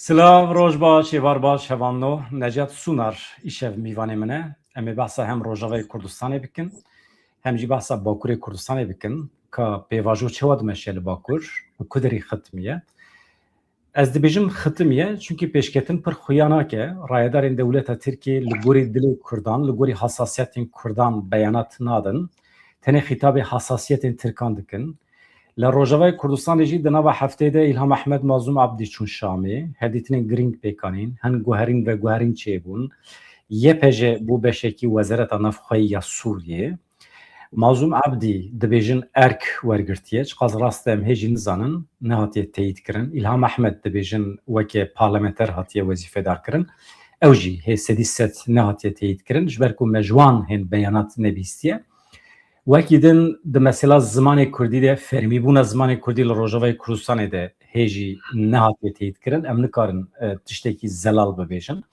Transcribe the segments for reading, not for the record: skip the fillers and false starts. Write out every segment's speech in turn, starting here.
Silav roj baş, êvar baş, hevanno, Necat Sunar îşev mîvanê min e. Em ê behsa hem Rojavayê Kurdistanê bikin, hem jî behsa Bakurê Kurdistanê bikin ka pêvajo çawa dimeşe li Bakur, bi ku derê xitimiye. Ez dibêjim xitimiye çünkü pêşketin pir xuya nake. Rayedarên dewleta Tirkiye li gorî dilê Kurdan, li gorî hasasiyetên Kurdan beyanat nadin. Tenê xîtabê hasasiyetên Tirkan dikin. Li Rojavayê Kurdistanê jî di nava heftê de İlham Ahmed Mazlum Abdî çûn Şamê, herdîtinên girîng pêkanîn, hin guherîn veguherîn çêbûn. YPJ bû beşekî Wezareta Navxweyî ya Sûriyê. Mazlum Abdî dibêjin erk wergirtiye, çiqas rast em hêjî nizanin, nehatiye teyîd kirin. İlham Ahmed dibêjin wekî parlamenter hatiye wezîfedar kirin. Ew jî hê sedî set nehatiye teyîd kirin, ji ber ku me ji wan hên beyanat nebîstiye. Wekî din di mesela zimanê Kurdî de fermîbûna zimanê Kurdî li Rojavayê Kurdistanê de hêjî nehatiye teyîd kirin. Em nikarin tiştekî zelal bibêjin.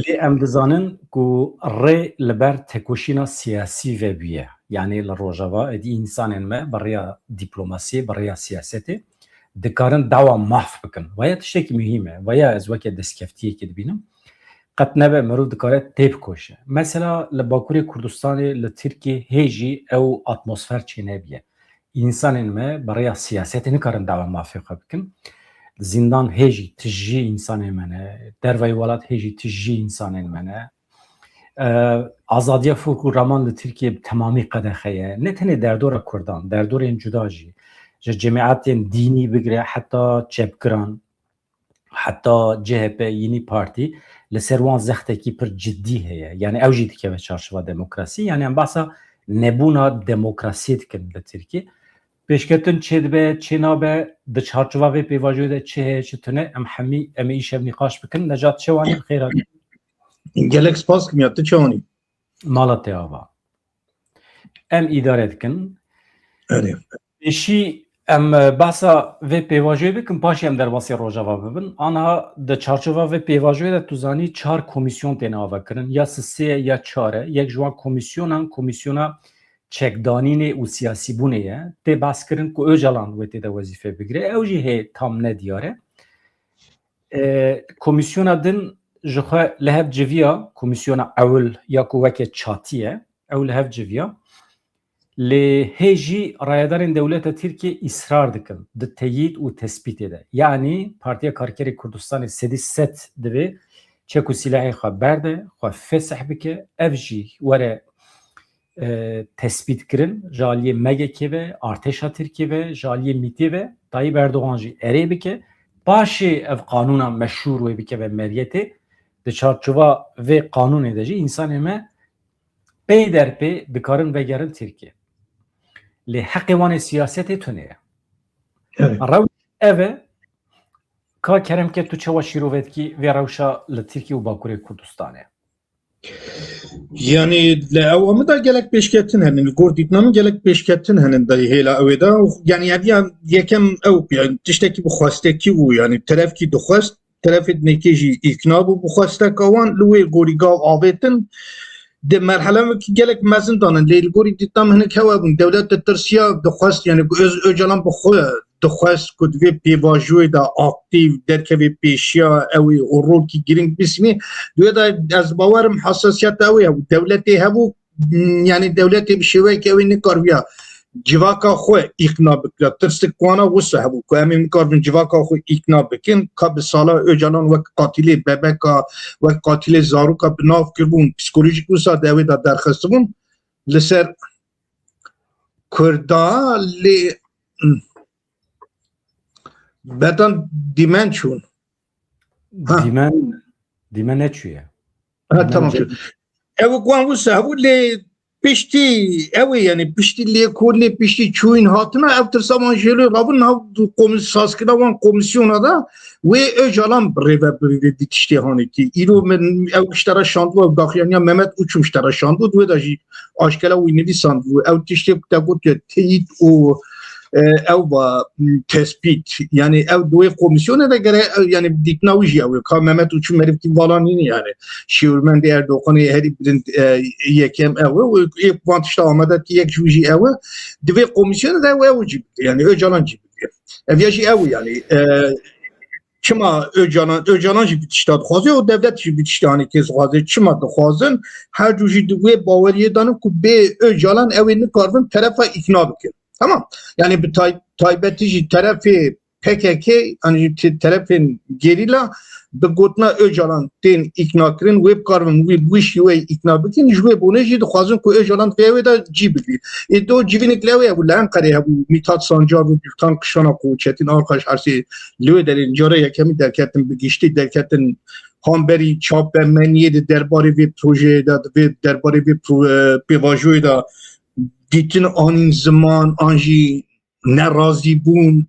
Lê em dizanin ku rê li ber tekoşîna siyasî vebûye. Yani li Rojava êdî însanên me bi rêya dîplomasiyê, bi rêya siyasetê dikarin dawa mahv bikin. Vaya tiştekî mühîm e. Vaya ez weke destkeftiyekê dibînim. Qet nebe mirov dikare tê bikoşe. Mesela li Bakurê Kurdistanê li Tirkiye hêjî ew atmosfer çê nebiye. İnsanên me bi rêya siyasetê nikarin dawa mafê xwe bikin. Zindan hêjî tijî însanên me ne, derveyê welat hêjî tijî însanên me ne. Azadiya folk û raman li Tirkiye bi temamî qedexe ye. Ne tenê derdora Kurdan, derdorên cuda jî. Ji cemaetên dînî bigire heta çepkiran, heta CHP Yeni Parti li ser wan zextekî pir ciddî heye. Yani ew jî dikeve çarşıva demokrasî. Yani em bahsa nebûna demokrasiyê dikin li Tirkiye. Pêşketin çê dibe, çê nabe, di çarçıva vê pêvajoyê de çi heye çi tune em hemî em ê îşev nîqaş bikin. Necat çewanî bi xêr hatî. Gelek spas kim ya tu çawanî? Mala te ava. Em îdare dikin. Evet. Pêşî em behsa vê pêvajoyê bikin paşê em derbasî Rojava bibin. Aniha di çarçıva vê pêvajoyê de tu zanî çar komîsyon têne avekirin. Ya sê ya çar e. Yek ji wan komîsyonan komîsyona çekdanînê û siyasîbûnê ye. Tê behs kirin ku Öcalan wê tê de wezîfe bigire. Ew jî hê tam nediyar e. Komîsyona din ji xwe li hev civiya komîsyona ewil ya ku weke çatî ye. Ew li hev civiya. Lê hêjî rayedarên dewleta Tirkiye îsrar dikin di teyîd û tespîtê de. Yani Partiya Karkerê Kurdistanê sedî set divê çek û silahê xwe berde, xwe fesih bike, ev jî were tespît kirin, ji aliyê MEGEKê ve, Artêşa Tirkiye ve, ji aliyê Mîtê ve, Tayyip Erdoğan jî erê bike, paşê ev qanûna meşhûr wê bike ve meriyetê, di çarçıva vê qanûnê de jî însanê me pey derpê dikarin vegerin Tirkiye. Lê heqê wan ê siyasetê tune ye. Rew ev e ka keremke tu çawa şîrovetkî vê rewşa li Tirkiye û Bakurê Kurdistanê. Yani le ew da gelek pêşketin henin li gor dîtnamê gelek pêşketin henin dayê hêla ew ê da yani eviyan yekem ew yani tiştekî bi xwestekî bû yani terefkî dixwest terefê dinêkê jî îkna bû bi xwesteka wan li wê gorîgav avêtin de merhelevekî gelek mezin danin lê li gorî dîtnam hinek hewe bûn dewlet de tirsiya dixwest yani Öcalan bi xwe dixwest ku divê pêvajoyê da aktîv derkevê pêşiya ew ê û rolkî girîng bismî duê da ez bawerim hesasiyeta ew ê hebû dewletê hebû yani dewletê bi şêweyekî ew ê nikariya civaka xwe îkna bikire tirsik wana wisa hebû ku em ê nikarbin civaka xwe îkna bikin ka bi sala Öcalan wek qatilê bebeka wek qatilê zaroka bi nav kirbûn psikolojîk wisa de ew ê da derxistibûn li ser Kurda lê bedan dîmen çûn. Dîmen ne çûye? Ha tamam. Ew wan wisa hebû lê piştî ew ê yani piştî lê ku lê piştî çûyîn hatina ev tirsa wan jêrê rabin nav sazkira wan komisyona da wê Öcalan birêve di tiştê hanekî. Îro min ew iştera şandû ew daxiyaniya Mehmet Uçum iştera şandû duê da jî aşkela wî nivîsand bû ew tiştê te gotiye teyîd û ew ba tespît yani ew duê komisyona da gere yani dîtna wî jî ew ê ka Mehmet Uçum herîvkî valanînî yani şîrmendê Erdoğanê herî birin yekem ew ê ê wan tişta amedekî yek jî jî ew e divê komisyona da ew jî yani Öcalan jî ev ya jî ew yani çima Öcalan jî bitişta dixwaze û devlet jî bitiştanê kêz dixwaze çima dixwazin her cû jî di wê baweriyê danin ku bê Öcalan ew ê nikardin terefa îkna bikin. Tamam. Yani bi taybetî jî terefê PKK yani terefên gerîla bi gotina Öcalan tên îknakirin wê bikaribin wî şîweyê îkna bikin ji wê bonê jî dixwazin ku Öcalan vê wê de cî bigî. Do civînek lewê hebû li Enqereyê hebû Mithat Sancar û Gültan Kışana ku Çetin Arkaş hersê li wê derê cara yekemî derketin bi giştî derketin hamberî çapemeniyê de derbarê vê projeyê de vê derbarê vê pêvajoyê de dîtin anîn ziman an jî nerazî bûn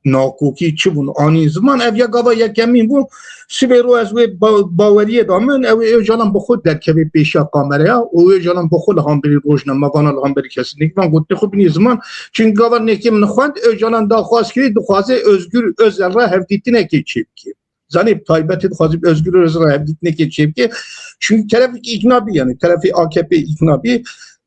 nakokî çi bûn anîn ziman ev ya gava yekemîn bû sibê ro ez wê baweriyê da min ew ê Öcalan bi xwe derkevê pêşiya kameraya û Öcalan bi xwe li hamberî rojnamevana li hamberî kesî nekvan gotinê xwe binî ziman çünkü gava nekê min xwend Öcalan daxwaz kirî dixwaze Özgür Özel ra hevdîtinekê çêbikê. Zanî taybetê dixwaze Özgür Özel ra hevdîtinekê çêbikê çünkü terefekî îkna bî yani terefê AKP îkna bî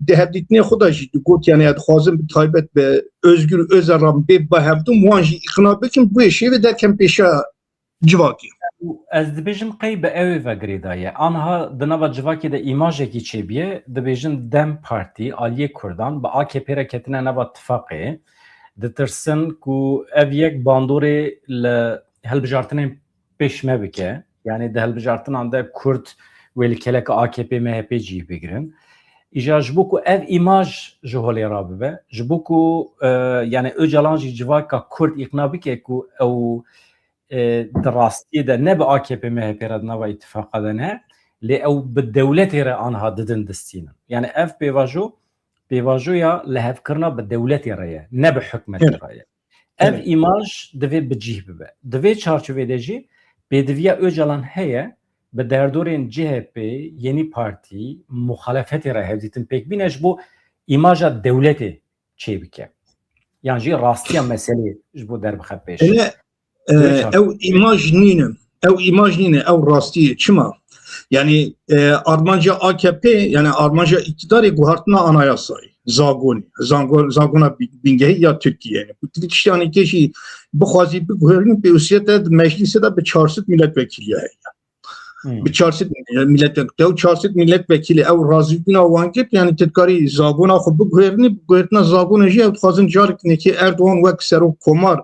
de hevdîtinê xwe da jî got yani dixwazin bi taybet be Özgür Özel ra bê bihevdin wan jî îkna bikin bu ê şêvê derkem pêşiya civakî. Ez dibêjim qey bi ew vegirê daye. Anha di nava civakê de îmajekî çêbiye dibêjin Dem Partî Aliyê Kurdan bi AKP re ketine nava tifaqê ditirsin ku ev yek bandorê li hilbijartinên pêşme bike. Yani di hilbijartinan de Kurd wê li keleka AKP MHP cî bigirin. İja ji bo ku ev îmaj ji holê ra bibe, ji bo ku yani Öcalan jî civaka Kurd îkna bike ku ew di rastiyê de ne bi AKP MHP re di nava îtifaqa de ne lê ew bi dewletê re anha didin distînin. Yani ev pêvajoya lehevkirina bi dewletê re ye ne bi hikûmetê re ye. Ev îmaj divê bicih bibe. Di vê çarçovê de jî pêdiviya Öcalan heye bi derdorên CHP, Yeni Parti, muhalefetê re hevdîtin pêk bîne ji bo îmaja dewletê çêbike. Yani jî rastiya meselê ji bo derbixe pêş. Ew imaj nîne ew rastiyê çima yani armanca AKP yani armanca iktidarê guhartina anayasayê zagona bingehî ya Türkiye yani bu tiştanekê jî bixwazî biguherin pêwîstiyê meclisê de bi 400 milletvekilî heye bi 400 milletvekilî 400 milletvekilî ew razîbûna wan girt yani tedkarî zagona xwe biguherina zagona jî ew dixwazin carekî Erdogan wek serok komar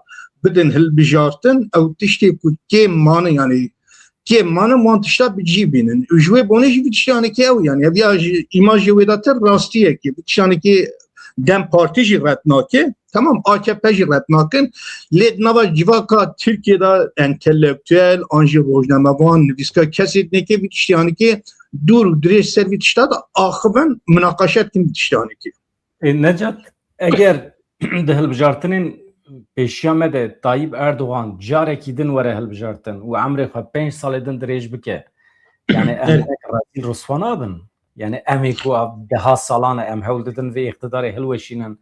بدن هالبجارتن او تشتي كي مانه يعني كي مانه مان تشتا بجي بينن جوي بوني جي بتشاني كي او يعني ابي ايماج ويداتر راستيه كي بتشاني كي دم بارتي جي راتناكي tamam AKP جي راتناكن ليد نوا جواكا Türkiye'de entelektüel anji rojnamevan nivîska kesê nekê bتشتاني كي دور درêj ser bتشتا da axıben münaqaşet kin bتشتاني كي Necat eger di hilbijartinên pêşiya me de Tayyip Erdogan carekî din were hilbijartin û emrê xwe 5 salê din dirêj bike yani em razî rûsva nabin yani em ê ku deha salan e em hewl didin vê iqtidarê hilweşînin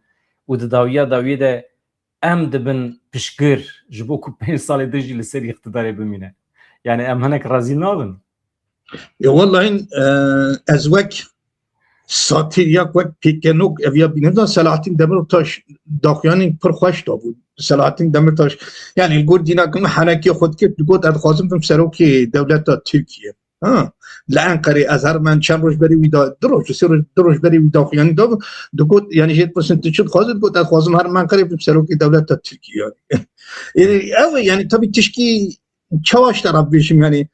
û di dawiyê de em dibin piştgir ji bo ku 5 salê din jî li ser iqtidarê bimîne yani em hinek razî nabin. Vallahi ez wek satiriyak wek pêkenok ev ya bînin da Selahattin Demirtaş daxuyanên pir xweş da bû. Selahattin Demirtaş yani got dînakin henekê xwe dikir got ez dixwazim bim serokê dewleta Tirkiye. Li Enqerê ez her min çend roj berî wî da du roj berî wî daxuyanî da got yani jê dixwazim tu çi dixwazim got ez dixwazim her min Enqerê bim serokê dewleta Tirkiye yani. Ew yani tabii tişkî çawaş tara bêjim yani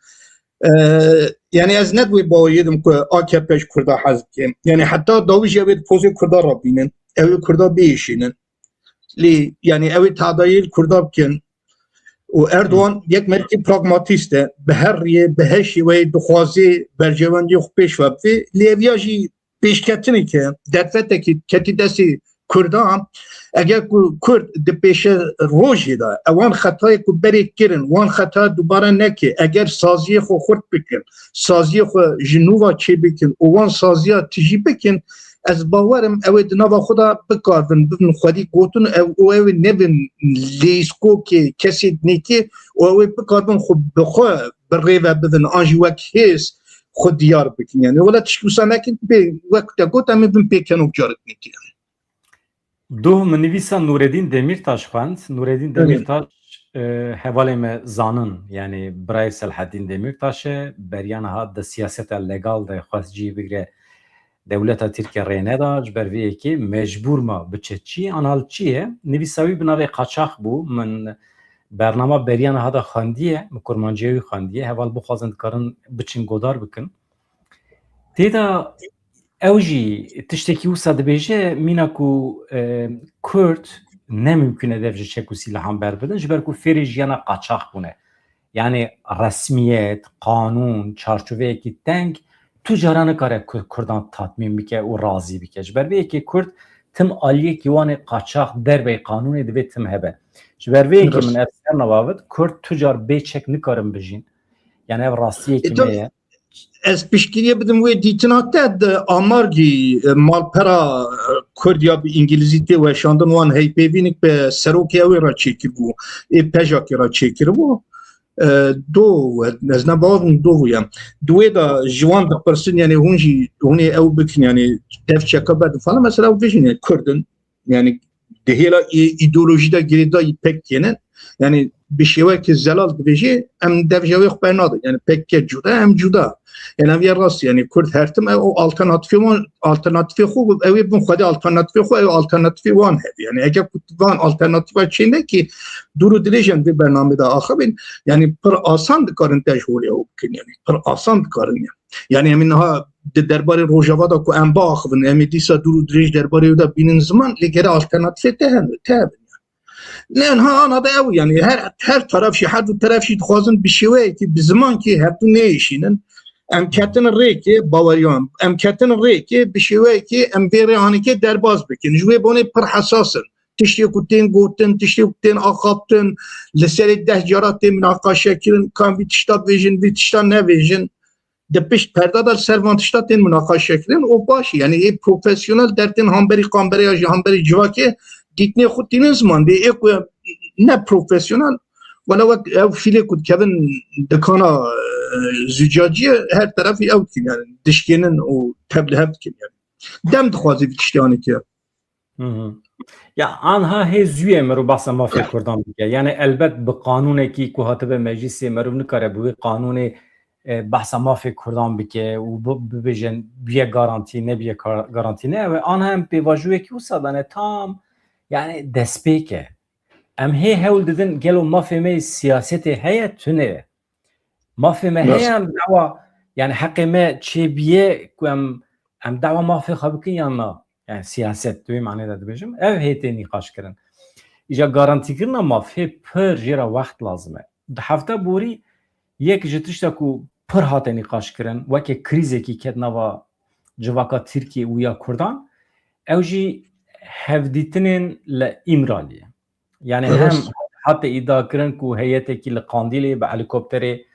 yani ez net wê baweriyê dim ku AKP ji Kurda hez bike yani heta dawî jî ew ê pozê Kurda re bînin ew ê Kurda bêşînin lê yani ew ê tadayê Kurda bikin û Erdogan yek merkê pragmatîst e bi her rêyê bi her şêweyê dixwaze bercewendiyê xwe pêş vebî lê ev ya jî pêşketineke derfetekî ketî destê Kurdan eger ku Kurd di pêşe rojê de ewan xetayê ku berê kirin wan xeta dubare neke eger saziyê xwe xurt bikin saziyê xwe ji nûva çêbikin û wan saziya tijî bikin ez bawerim ew ê di nava xwe da bikarbin bibin xwedî gotin ew ê nebin lêskokê kesê nekê û ew ê bikarbin xwe bi xwe bi rêve bibin an jî wek hêz xwe diyar bikin yani wela tişkî wisa nekin wek te got em ê bin pêkenok carek nekê. Du min nivîsa Nureddin Demirtaş xwend. Nureddin Demirtaş hevalê me zanin yani Birayê Selahedîn Demirtaşê beriyan hat de siyaseta legal de xwest cî bigire dewleta Tirkiye rê neda ji ber vê yekê mecbûr ma biçe çi anal çi ye nivîsa wî bi navê qaçax bû min bernama beriyan hada xandiye mi kurmanciyê wî xandiye heval bixwazin dikarin biçin godar bikin têda ew jî tiştekî wisa dibêje mîna ku Kurd nemimkün e dev ji çek û sîlahan berbidin ji ber ku fêrê jiyana qaçax bûne yani resmiyet, kanûn, çarçoveyekî teng tu cara nikare Kurdan tatmîn bike û razî bike ji ber vê yekê Kurd tim aliyekî wan ê qaçax derbê kanûnê divê tim hebe ji ber vê yekê min ev ser navavit Kurd tu car bê çek nikarin bijîn yani ev rastiyekî me ye Ez piştgiriye bidim wê dîtina te di amargî malpera Kurdiya bi İngilîzî tê weşandin wan heypêvînik bi serokê wê re çêkiribû ê pejakê re çêkiribû do ez nebavim do bûye di wê de ji wan dipirsin yani hûn jî hûn ê ew bikin yani tev çeka be difane mesela ew bijîn yani Kurdin yani di hêla îdeolojî de girêdayî pek têne yani bi şêwekî zelal dibêje em dev jewê xwe nadin yani pek cuda em cuda yani ev rast yani Kurd her tim o alternatifi xwe ew ê bin xwedê alternatifi xwe ew alternatifi wan hebe yani eger van alternatifa çêne ki dûr û dirêjên vê bernamê de axivin yani pir asan dikarin te ji holê ew bikin yani pir asan dikarin yani em niha di derbarê Rojava da ku em biaxivin em ê dîsa dûr û dirêj derbarê wê de bînin ziman lê gere alternatifê te hebe ne ana da ew yani her taraf jî her du taraf jî dixwazin bi şêweyekî bi zemankî hevdû nêişînin em ketin rêkê baweriyan em ketin rêkê bi şêweyekî em vê rêhanekê derbas bikin ji wê bonê pir hesasin tiştê ku tên gotin tiştê ku tên axaptin li serê deh cara tên minaqaşe kirin kan vî tişta bêjin vî tişta nevêjin di pişt perda da ser van tişta tên minaqaşe kirin o baş yani ê profesyonel dertên hamberî qamberê ya hamberî civakê dîtnê xwe tînin ziman dê ê ku ne profesyonel wala wek ew fîlê ku dikevin dikana zücaciye her tarafı ew dikin yani dişkinin o tebli dikin yani dem dixwazî tiştanekî ya anha hê zûyê mirov behsa mafê Kurdan bike yani elbet bi qanûnekî ku hatibe meclisê mirov nikare bi wê qanûnê behsa mafê Kurdan bike û bibêjin bûye garantî nebiye garantî ne ew anha em pêvajûyekî wisa dane tam yani destpêk e em hê hewl didin gelo mafê me siyasetê heye tune mafê me heye em dawa yani heqê me çêbiye ku em dawa mafê xwe bikin yan na yani siyaset دوی معنی داده باشم ev heytê nîqaş kirin îja garantîkirina mafê pir jêra wext lazim e di hefta borî yek ji tişta ku pir hate nîqaş kirin wekê krîzekî ket nava civaka Tirkiye û ya Kurdan ew jî hevdîtinên li İmraliyê yani hem hate îdia kirin ku heyetekî li Qandîlê bi helîkopterê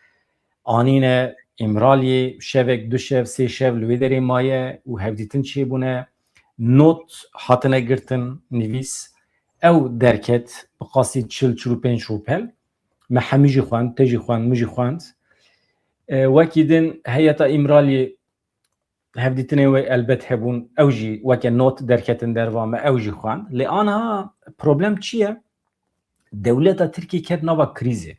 anîne İmraliyê şevek du şev sê şev li wê derê maye û hevdîtin çêbûne not hatine girtin nivîs ew derket bi qasî çil û pênc rûpel me hemî jî xwend te jî xwend min jî xwend wekî din heyeta İmraliyê hevdîtinê wê elbet hebûn ew jî weke not derketin derva me ew jî xwend lê aniha problem çi ye dewleta Tirkiye ket nava krîzê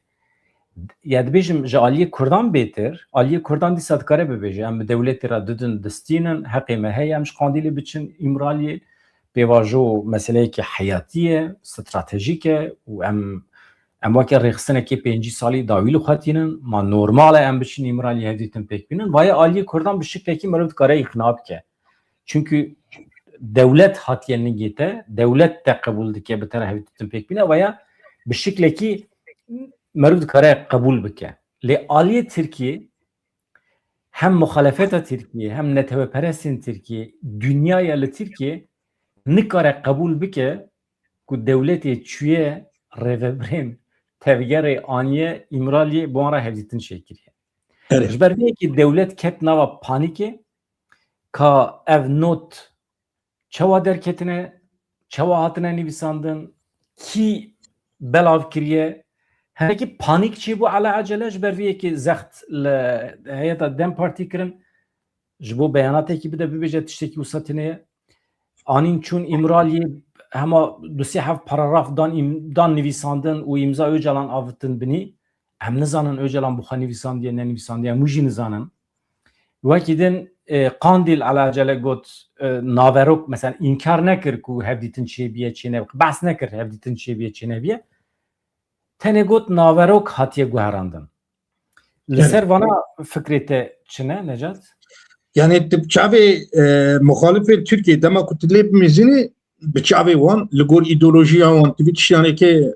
ya dibêjim ji aliyê Kurdan bêtir aliyê Kurdan dîsa dikare bibêje em bi dewletê re didin distînin heqê me heye em ji Qandîlê biçin İmraliyê pêvajo meseleyekî heyatî ye stratejîk e û em weke rêxistinekê pêncî salî dawî li xwe tînin ma normal e em biçin İmraliyê hevdîtin pêk bînin vaya aliyê Kurdan bi şiklekî mirov dikare îxna bike çünkü dewlet hatiye nigê te dewlet te qebûl dike bi te re hevdîtin pêk bîne vaya bi şiklekî mirov dikare qebûl bike lê aliyê Tirkiye hem muxalefeta Tirkiye hem netewperestên Tirkiye dünyaya li Tirkiye nikare qebûl bike ku dewletê çûye rêveberên tevgerê aniye İmraliyê bi wan re hevdîtin çêkiriye ji ber vê yekê dewlet ket nava panîkê ka ev not çawa derketine çawa hatine nivîsandin kî belav kiriye هەرێکی پانیک چی بوو عەلا عەجەلە ji ber vê yekê zext li heyeta Dem Partî kirin ji bo beyanatekî bide bibêje tiştekî wisa tune ye anîn çûn İmraliyê هما دو سه هفت پاراگراف دان نویساندن و امضا اوجلان آوتن بنی هم نزانن اوجلان بخوا نویساندیه نه نویساندیه موجی نزانن وکی دن قاندیل علاجله گوت ناوروک مثلا انکار نکر که هفدیتن چه بیه چه نبیه بحث نکر هفدیتن چه بیه چه نبیه تنه گوت ناوروک هاتیه گوهراندن لسر وانا فکرت چنه نجات؟ Yani çave muhalif Türkiye dema kutleb mizini bi çave wan li gor ideolojiya wan Twitch yani ki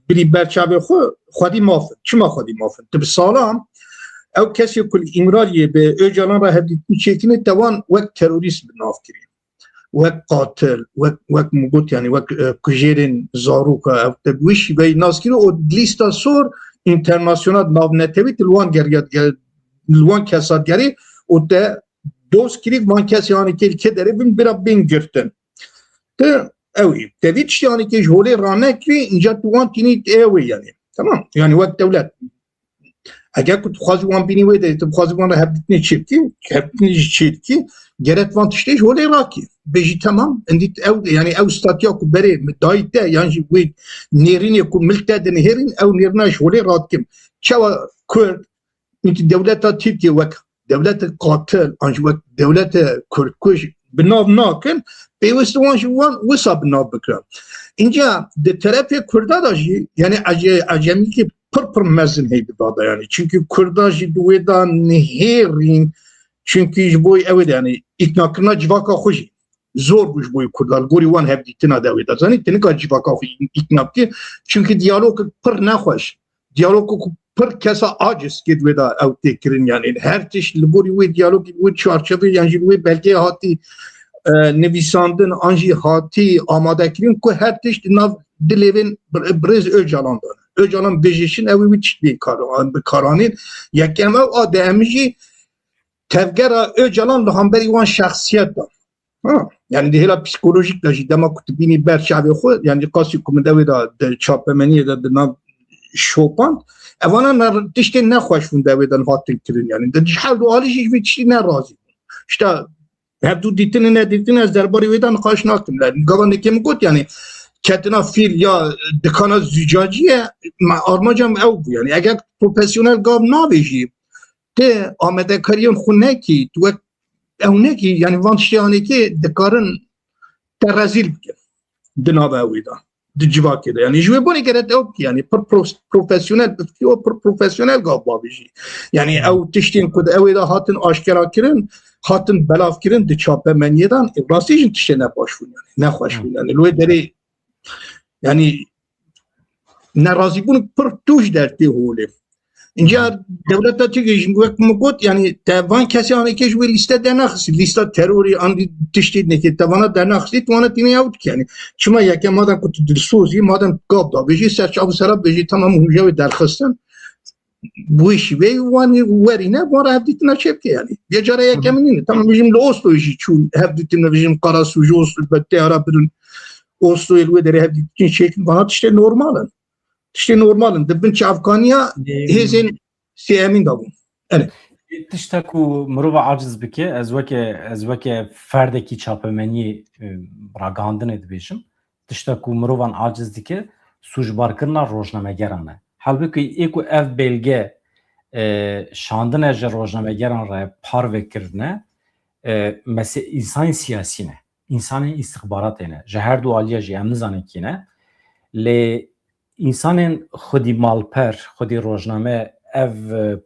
biri ber çave xwedî mafin çima xwedî mafin tu bi salam ew kesê ku İmraliye bi Öcalan ra hevdîtî çêkine wan wek terorîst bi nav kirî wek qatil wek mugot yani wek kujerên zaroka ew te bi wî şîveyî nas kirî û lîsta sor internasyonal navnetewî li wan li wan kesadgerî o da dost kirik van kes yani ki derebin bir bin girtin de evi tevit yani ki jole ranekri inca tuvan tini evi yani tamam yani vakt devlet eğer ku xwazî wan bînî wê de tu xwazî wan re hevdîtinê çêdikî geret van tiştê jole rakî bêjî tamam endî ew yani ew statiya ku berê dayî te yan jî wê nêrînê ku milk te dinêrîn ew nêrîna jole ratkim çawa Kurd devleta Türkiye wek devlet qatil anjwek devlet Kürtkuş binav nakin peyvest wan ji wan wisa binav bikrin inca de tarafê Kurda da jî yani acemî ki pir mezin hey bidada yani çünkü Kurda jî wê da nihêrîn çünkü ji bo ew yani iknakirina civaka xwe jî zor bû ji bo Kurdar gorî wan hevdîtina de wê da zanî tinika civaka xwe ikna bikî çünkü diyalog pir nexweş diyalog pır kesa aciz ki veda evtekirin yani her çeşit libori ve diyalog ve çarşafı yani ve belki hati nevisandın anji hati amadekirin ku her çeşit nav dilevin brez Öcalan'dan Öcalan bejeşin evi bir çeşit karanın yakeme ademji tevgera Öcalan lehamberi wan şahsiyetten yani dehla psikolojik da jidema kutubini berşavi xwe yani qasî kumda veda çapemeniye de nav şopan evana tiştê nexweş bûn devêdan hatin kirin yani de her du alî jî vê tiştî nerazî işte hevdû dîtinê nedîtin ez derbarê wê de nixweş nakim gava nekê min got yani ketina fîl ya dikana zûcaciyê armacam ew bû yani eger profesyonel gav navê jî tê amedekariyên xwe nekî tu wek ew nekî yani van tiştê dikarin te rezîl bikin di nava wê da di civakê de yani ji wê bonê geret ew yani pir profesyonel bitî û pir profesyonel gav bavê jî yani ew tiştên ku di ew da hatin aşkera kirin hatin belav kirin di çapemeniyê dan rastî jî tiştê ne baş bûn yani nexweş bûn yani li wê derê yani nerazîbûn pir tûj dertê holê inca devleta Türkiye jî wek min got yani te van kesê anêkê ji wê lîste dernaxistî lîsta terorî an tiştê nekê te vana dernaxistî tu vana tînê ew dikî yani çima yeke madem ku tu dilsozî madem gav da bêjî serçavî sera bêjî tamam hûn ji wê derxistin bu işi ve wan werîne wan re hevdîtina çêbikê yani bir cara yeke min nîne tamam bijim li Oslo'yê jî çûn hevdîtina bijim Qarasû ji Oslo betê ara birin Oslo'yê li wê derê hevdîtin çêkin vana tiştê normalin tiştê normalin dibin çavkaniya hêzên CM'in da bûn evet tişta ku mirova aciz bike ez weke ferdekî çapemeniyê ragandinê dibêjim tişta ku mirovan aciz dike sûjbarkirina rojnamegeran e halbuki ê ku ev belge şandine ji rojnamegeran re par vekirine însanê siyasî ne însanên îstixbaratê ne ji her du aliya jî em nizanin kî ne lê însanên xwedî malper xwedî rojname ev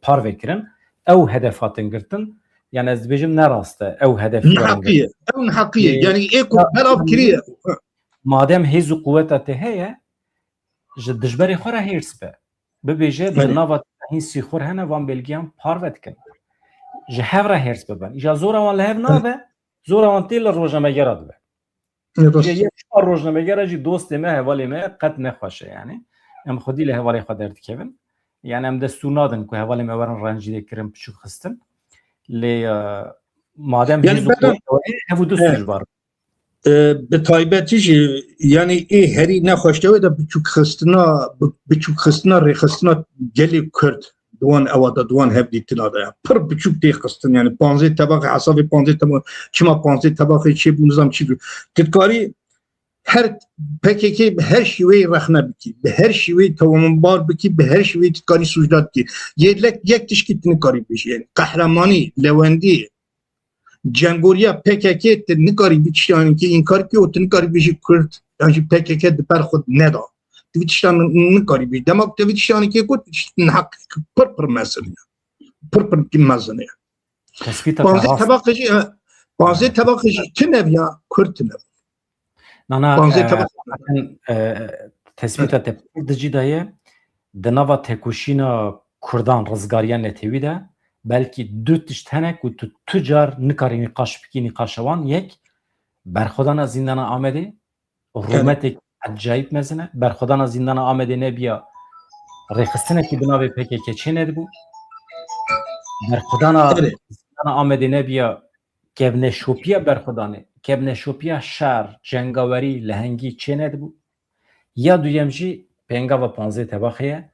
par vekirin ew hedef hatin girtin yani ez dibêjim nerast e ew hedef haqiye yani ê ku belav kiriye madem hêz û quweta te heye ji dijberê xwe re hêrs be bibêje di nava hîn sîxur hene van belgiyan par vedikin ji hev re hêrs bibin îja zora wan li hev nabe zora wan tê li rojnamegera dibe rojnamegera jî dostê me hevalê me qet nexweş e yani em xwedî li hevalê xwe derdikevin yani em destûr nadin ku hevalê me werin rencî kirin piçûk xistin lê madem hevû du sûj var bi taybetî jî yani ê herî nexweştewê de biçûk xistina rêxistina gelê Kurd دوان اوادا دوان هفدیتنا دا پر بچوک دی خستن یعنی 15 طبقه حساب 15 طبقه چما 15 طبقه چی بونزام چی تدکاری her PKK her şiveyi rexne biki, be her şiveyi tamambar biki, be her şiveyi tkari suçlat ki. Yek tişkitini kari beşi yani. Kahramani, Levendi, Cengoriya PKK te nikari bitiştani ki inkar ki o te nikari beşi Kürt. Yani PKK de per xud neda. Te bitiştani nikari beşi. Demek te bitiştani ki kot hak pır mesele. Pır kim mesele. Tespit Bazı tabakıcı kim ev ya? Kürt ev. Nana tespit te pırdıcı dayı denava tekuşina Kurdan rızgariyan netevi de belki dü tiştenek u tüccar nikari nikaş biki nikaşavan yek berxodana zindana amedi rumetek acayip mezine berxodana zindana amedi nebiya rexistine ki binave PKK çenedi bu berxodana zindana amedi nebiya kevne şopiya berxodane kevne şopiya şer cengaveri lehengi çenedi bu ya duyemci penga ve panze tebaxiye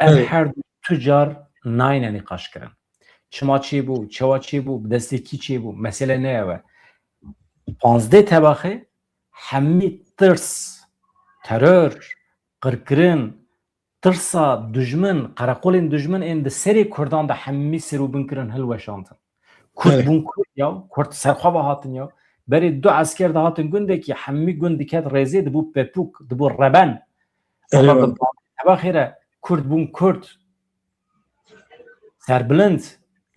ev her tüccar nayne nikaş kirin çima çi bu çeva çi bu desteki çi bu mesele ne eve panzde tebaxi hemmi tırs terör qırkırın tırsa düşman karakolin düşman en seri Kurdan da hemmi serubun kirin hilweşantın Kurt bun Kurt ya Kurt serxaba hatın ya beri du asker da hatın gündeki hemmi gündiket rezi de bu pepuk de bu reben ama tebaxire Kurt bun Kurt serbilind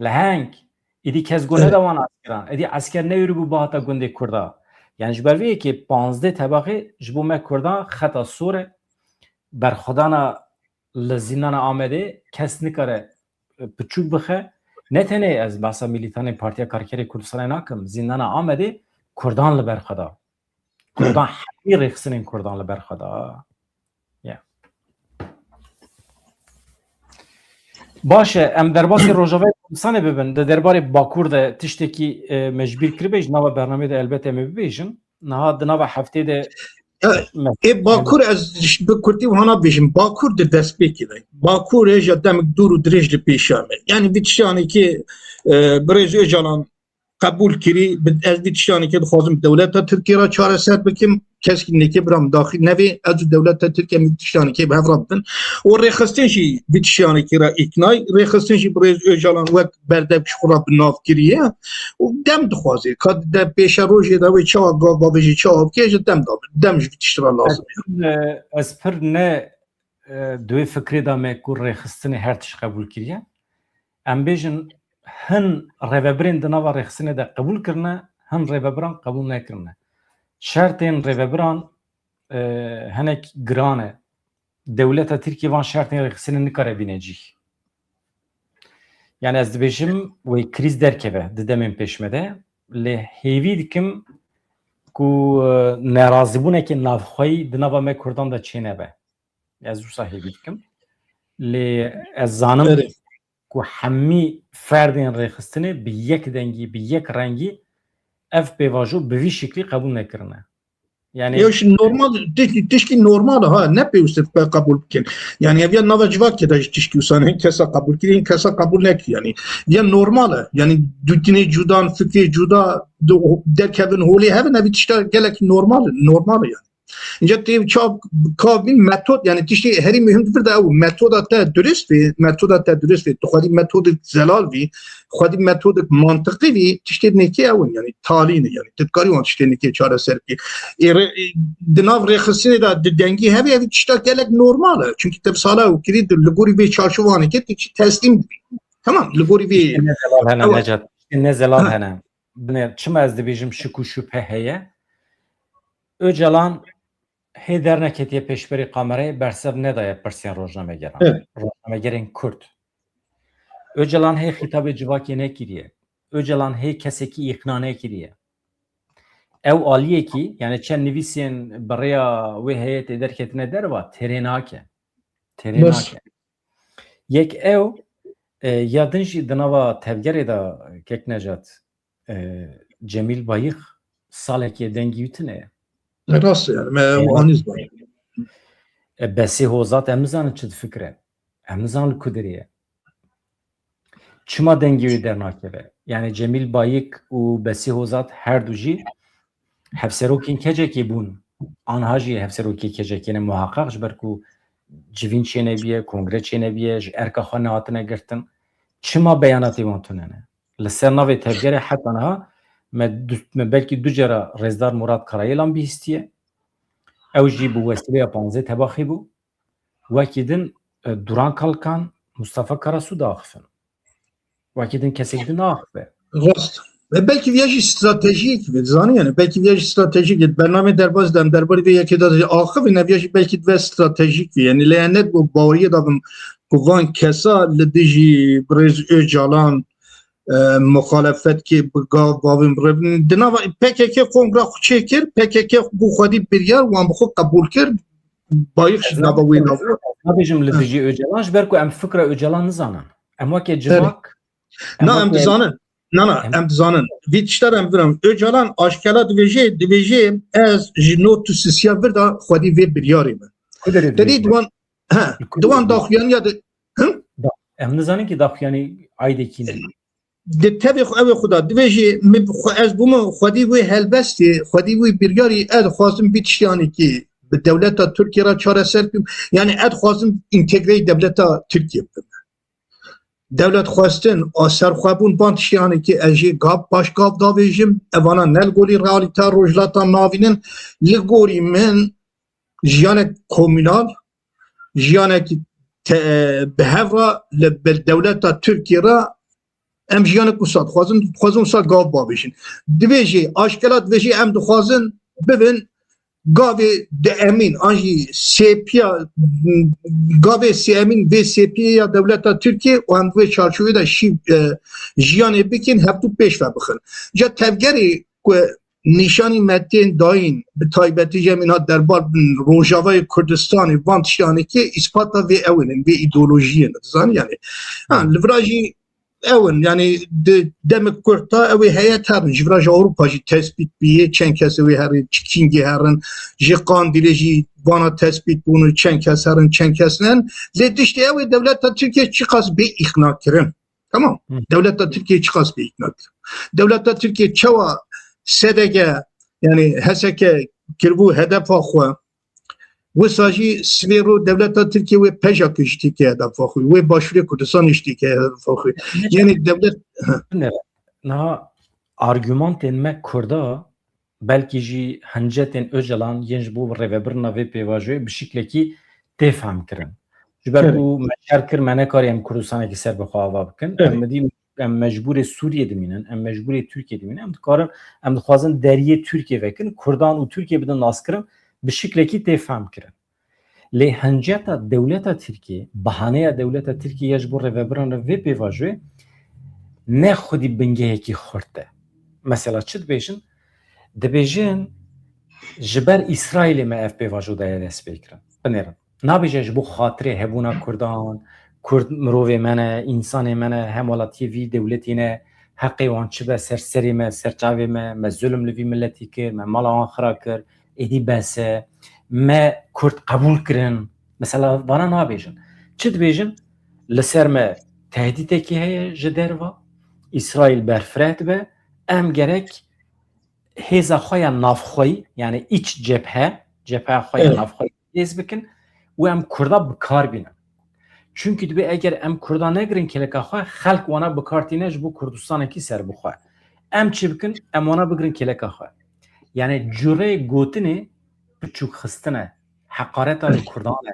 lehenk idi kez gune davan askeran idi asker ne yürü bu bahata günde Kurda yani jberviye ki 15 tebaxi jbu me Kurda xata sure berxodana lezindana amede kes nikare piçuk bixe ne tene az basa militanê Partiya Karkerê Kurdistanê nakim zindana amede Kurdan li berxeda Kurdan hemî rêxistinên Kurdan li berxeda Baş e em derbasî Rojavayê Kurdistanê bibin di derbarê Bakur de tiştekî mecbîr kiribêj nava bernamê de elbet em ê bibêjin niha di nava heftê de Bakur ez bi Kurdî hana bêjim Bakur di destpêkê de Bakur êja demek dûr û dirêj li pêşa me yani vî tiştanekî Birêz Öcalan قبول کری از دیتشانی که بخوازم دولت ترکیه را چارەسەر بکەم کەسکی نێکێ برام داخل نەبێ ئەج دولت ترکیه دیتشانی که به هەفرا بن و ڕێخستنشی دیتشانی را ئیکنای ڕێخستنشی برێز ئۆژاڵان وەک بەردەب خوڕا بناف کریە و دەم دخوازێ کات دە پێشە ڕۆژێ داوێ چاوا گاڤاژی چاوا بکێژە دەم دەمش دیتشترا لازم ez pir ne دوێ fikrê da me ku rêxistinê her tişt qebûl kiriye em bêjin hin rêveberên di nava rêxistinê de qebûl kirine hin rêveberan qebûl nekirine şertên rêveberan hinek giran e dewleta Tirkiye van şertên rêxistinê nikare bîne cih yani ez dibêjim wê krîz derkeve di demên pêşme de lê hêvî dikim ku nerazîbûnekê navxweyî di nava me Kurdan da çênebe ez wisa hêvî dikim lê ez zanim ku hemî ferdên rêxistinê bi yek dengî bi yek rengî ev pêvajo bi vî şeklî qebûl nekirine yani normal tişkî normal ha ne pêwîst qebûl bikin yani ev ya nava civakê de ji tişkî wisa kesa qebûl kirîn kesa qebûl nekir yani ya normal e yani dûtinê cudan fikrê cuda derkevin holê hevin evî tişta gelekî normal yani اینجا تیم چاپ کابین متد یعنی تیشی هری مهم در ده او متد تا درست وی متد تا درست وی تو خودی متد زلال وی خودی متد منطقی وی تیشی نکی اون یعنی تالین یعنی تکاری اون تیشی نکی چاره سر کی دناو رخصتی دا دنگی همی اوی تیشتا گلک نورماله çünkü تب سالا او کری لگوری وی چارچوبانی که تیشی تسلیم tamam لگوری وی ne zelal hene ne çim ez dibêjim şiku şüphe heye Öcalan hê derneketiye pêşberî kamerayê bersev nedaye pirsiyan rojnamegeran rojnamegerên Kurd Öcalan hê xîtabê civakê nekiriye Öcalan hê kesekî îqna nekiriye ew aliyekî yani çend nivîsên bi rêya wê heyetê derketine derva têrê nake yek ew ya din jî di nava tevgerê da Keknecat Cemîl Bayix salekê dengî witine rast yani o aniz var Besî hozat em nizanin çi difikire em nizanin ku diriye çima dengî wê dernakeve yani Cemîl Bayik û Besî hozat her du jî hevserokên kecekê bûn آنها جی هفسروکی که جکینه محقق جبر کو جوین چه نبیه کنگره چه نبیه ارکا خانه هاتنه گرتن چما بیاناتی وانتونه نه لسر نوی تفگره حتی آنها ما بلکی دو جرا رزدار مراد کرایلان بیستیه او جی بو وسیله 15 تباخی بو وکیدن دوران کالکان مصطفى Karasu dağıfın. Vakidin kesikdin ağıfı. راست belki viyaj stratejik ve zanı yani belki viyaj stratejik bername derbaz dem derbar ve yeki da ahı ve neviyaj belki ve stratejik yani leyanet bu bavariye davım kuvan kesa lediji brez öcalan muhalefet ki gav bavim revin dina PKK kongre çekir PKK bu xadi bir yer ve bu kabul kir bayık nava ve nava Nabijim lediji Öcalan jberku em fikra Öcalan nizanan. Em vaki civak na em dizanın na em dizanın vitişler em viram Öcalan aşkala dveje ez jino tu sisya verda xadi ve bir yari ben dedi duvan daxuyan ya em nizanin ki daxuyani aydekine de tabi ev xuda dveje ez bu mu xadi ve helbesti xadi ve bir yari ez xwazim bitişyani ki devleta Türkiye ra çareser yani ez xwazim integre devleta Türkiye devlet xwestin serxwebûn bantişyanê ki ez jê gav baş gav davêjim evana nel golî realîta rojlata navînin li gorî min jiyanek komünal jiyanekî bi hevra li devleta Türkiye ra em jiyanek wisa dixwazin wisa gav bavêjin divê jê aşkela divê jê em dixwazin bibin gavê de emîn an jî sêpiya gavê sê emîn vê sêpiya devleta Türkiye û em vê çarçovê de şîv jiyanê bikin hevdû pêş ve bixin ca tevgerê ku nîşanî metiyên dayîn bi taybetî jemîna derbar bin Rojavayê Kurdistanê van tiştanê ki îspata vê ewin vê îdeolojiyên dizanî yani li vir jî ewin yani demek kurta ew heyet herin ji vir Avrupa jî tespît bîye çend kes wê herin çingê herin ji Qandîlê jî vana tespît bûn çend kes herin çend kes nen lê tiştê ew devleta Türkiye çi qas bê îqna kirin tamam devleta Türkiye çi qas bê îqna kirin devleta Türkiye çawa sedege yani heseke kirbû hedefa xwe wisa jî svêro devleta Türkiye wê peja kiştîke hedefa xwe wê başûrê Kurdistan îştîke hedefa xwe yani devlet na argümantên me Kurda belkî jî hincetên Öcalan yên ji bo rêvebirina vê pêvajoyê bi şiklekî tê fehm kirin ji ber ku me şer kir me nekarî em Kurdistanekî ser bi xwe ava bikin em dî em mecbûrê Sûriye dimînin em mecbûrê Türkiye dimînin em dikarin em dixwazin deriyê Türkiye vekin Kurdan û Türkiye bidin naskirin bi şiklekî tê fehm kirin lê hinceta devleta Türkiye bahaneya devleta Türkiye ji bo rêvebirina vê pêvajoyê ne xwedî bingehekî xurt e mesela çi dibêjin dibêjin ji ber İsraîlê me ev pêvajo daye dest pê kirin binêrin nabêje ji bo xatirê hebûna Kurdan Kurd mirovê me ne însanê me ne hemwalatiyê vî dewletê ne heqê wan çi be ser serê me ser çavê me me zulm li vî milletî kir me mala wan xira kir êdî bese me Kurd qebûl kirin mesela vana nabêjin çi dibêjin li ser me tehdîtekî heye ji derva İsraîl berfireh dibe em gerek hêza xwe ya navxweyî yani iç cephe xwe ya navxweyî hêz bikin û em Kurda bikar bînin çünkü dibe eger em Kurda negirin keleka xwe xelk wana bikartîne ji bo Kurdistanekî ser bixwe em çi bikin em wana bigirin keleka xwe yani curê gotinê biçûk xistine heqareta li Kurdan e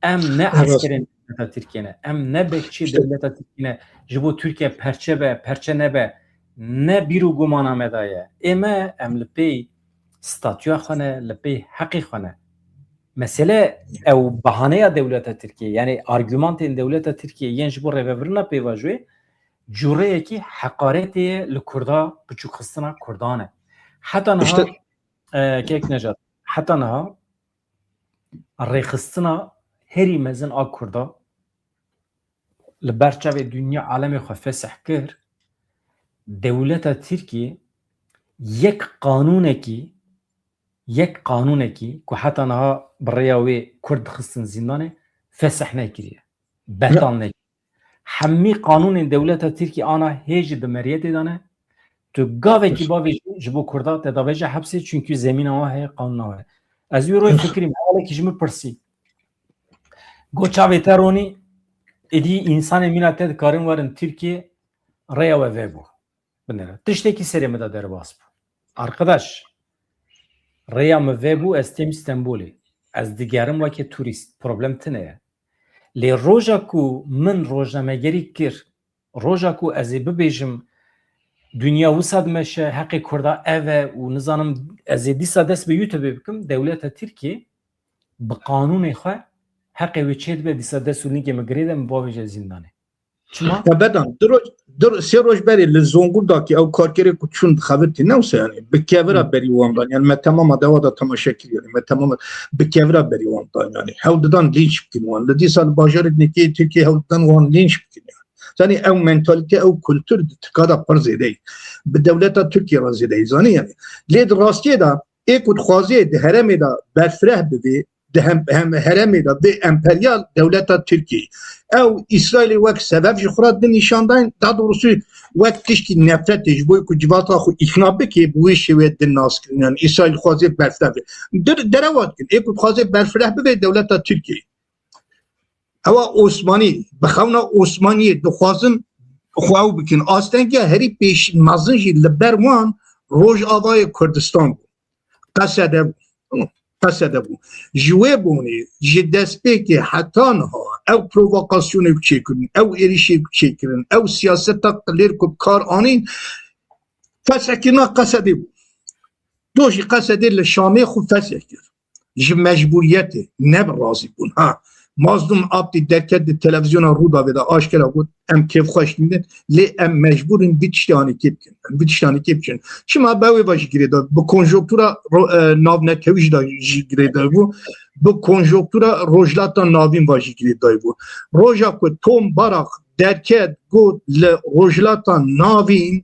em ne askerên devleta Tirkiye ne em ne bekçî devleta Tirkiye ne ji bo Türkiye perçe be perçe nebe ne bîrû gumana me daye ême em li pê statûya xwe ne li pê heqê xwe ne mesele ew bahaneya devleta Tirkiye yani argümantên devleta Tirkiye yên ji bo rêvebirina pêvajoyê cureyekî heqaretê ye li Kurda biçûk xistina Kurdan e heta niha kek Necat heta niha rêxistina herî mezin a Kurda li ber çavê dünya alemê xwe fesih kir devleta Tirkiye yek qanûnekî ku heta niha bi rêya wê Kurd dixistin zîndanê fesih nekiriye betal nekiriye hemî qanûnên devleta Tirkiye ana hêjî di meriyetê de ne tu gavekî bavê ji bo Kurda te davêje hepsê çünkü zemîna wan heye qanûna we از روی فکریم حالا که جمع پرسی گوچاوی ترونی ادی انسان میناته کارم ورن ترکیه ریا و ویبو بنره تشتکی سری مدا در باس arkadaş raya mı vebû ez têm İstanbulê ez digerim wekî turîst problem tune ye lê roja ku min rojnamegerî kir roja ku ez ê bibêjim dünya wisa dimeşe heqê Kurda ev e û nizanim ez ê dîsa dest bi YouTubeê bikim dewleta Tirkiye bi qanûnê xwe heqê wê çê dibe dîsa dest û linkê me girê de min bavêje zîndanê çima بدن در سه روز بری لزونگورداکی او کارگری کو چون خبرتی نوسه یعنی به کیورا بری واندان یعنی من تمام دوادا تماشا کردم من تمام به کیورا بری واندان یعنی هوددان لینچ بکن وان لدی سال باجر نکی ترکیه هوددان وان لینچ بکن یعنی او منتالیته او کلتور تکادا پر زیده به دولت ترکیه را زیده زانی یعنی لید راستی دا ایکود خوازی ده هرمی دا برفره ببی ده هم هرمی دا به امپریال دولت ترکیه او اسرائیل وقت سبب جخورات ده نشاندن daha doğrusu وقت تشکی نفرت جبوی که جواتا خو اخنا بکی بوی شوید ده ناس کرن یعنی اسرائیل خوازی برفره بی در وقت کن ایکود خوازی برفره بی دولت ترکیه او عثمانی بخونا عثمانی دخوازن خواهو بکن آستنگه هری پیش مزنجی لبروان روش آوای کردستان بود قصده بود جوه بونی جدست که حتی نها او پرووکاسیونی بچه کرن او ایریشی بچه کرن او سیاست قلیر کب کار آنین فسکینا قصده بود دوشی قصده لشامه خود فسک کرد جه مجبوریته نب رازی بون ها مازدوم آبتی درکت تلویزیون رو داویده آشکره بود ام کیف خوش نیدن لی ام مجبورین بیتشتانی که بکن شما باوی باشی گریده با کنجوکتورا ناو نکویش داشی گریده بود با کنجوکتورا روجلاتا ناوین باشی گریده بود روژا که توم باراق درکت گود لروجلاتا ناوین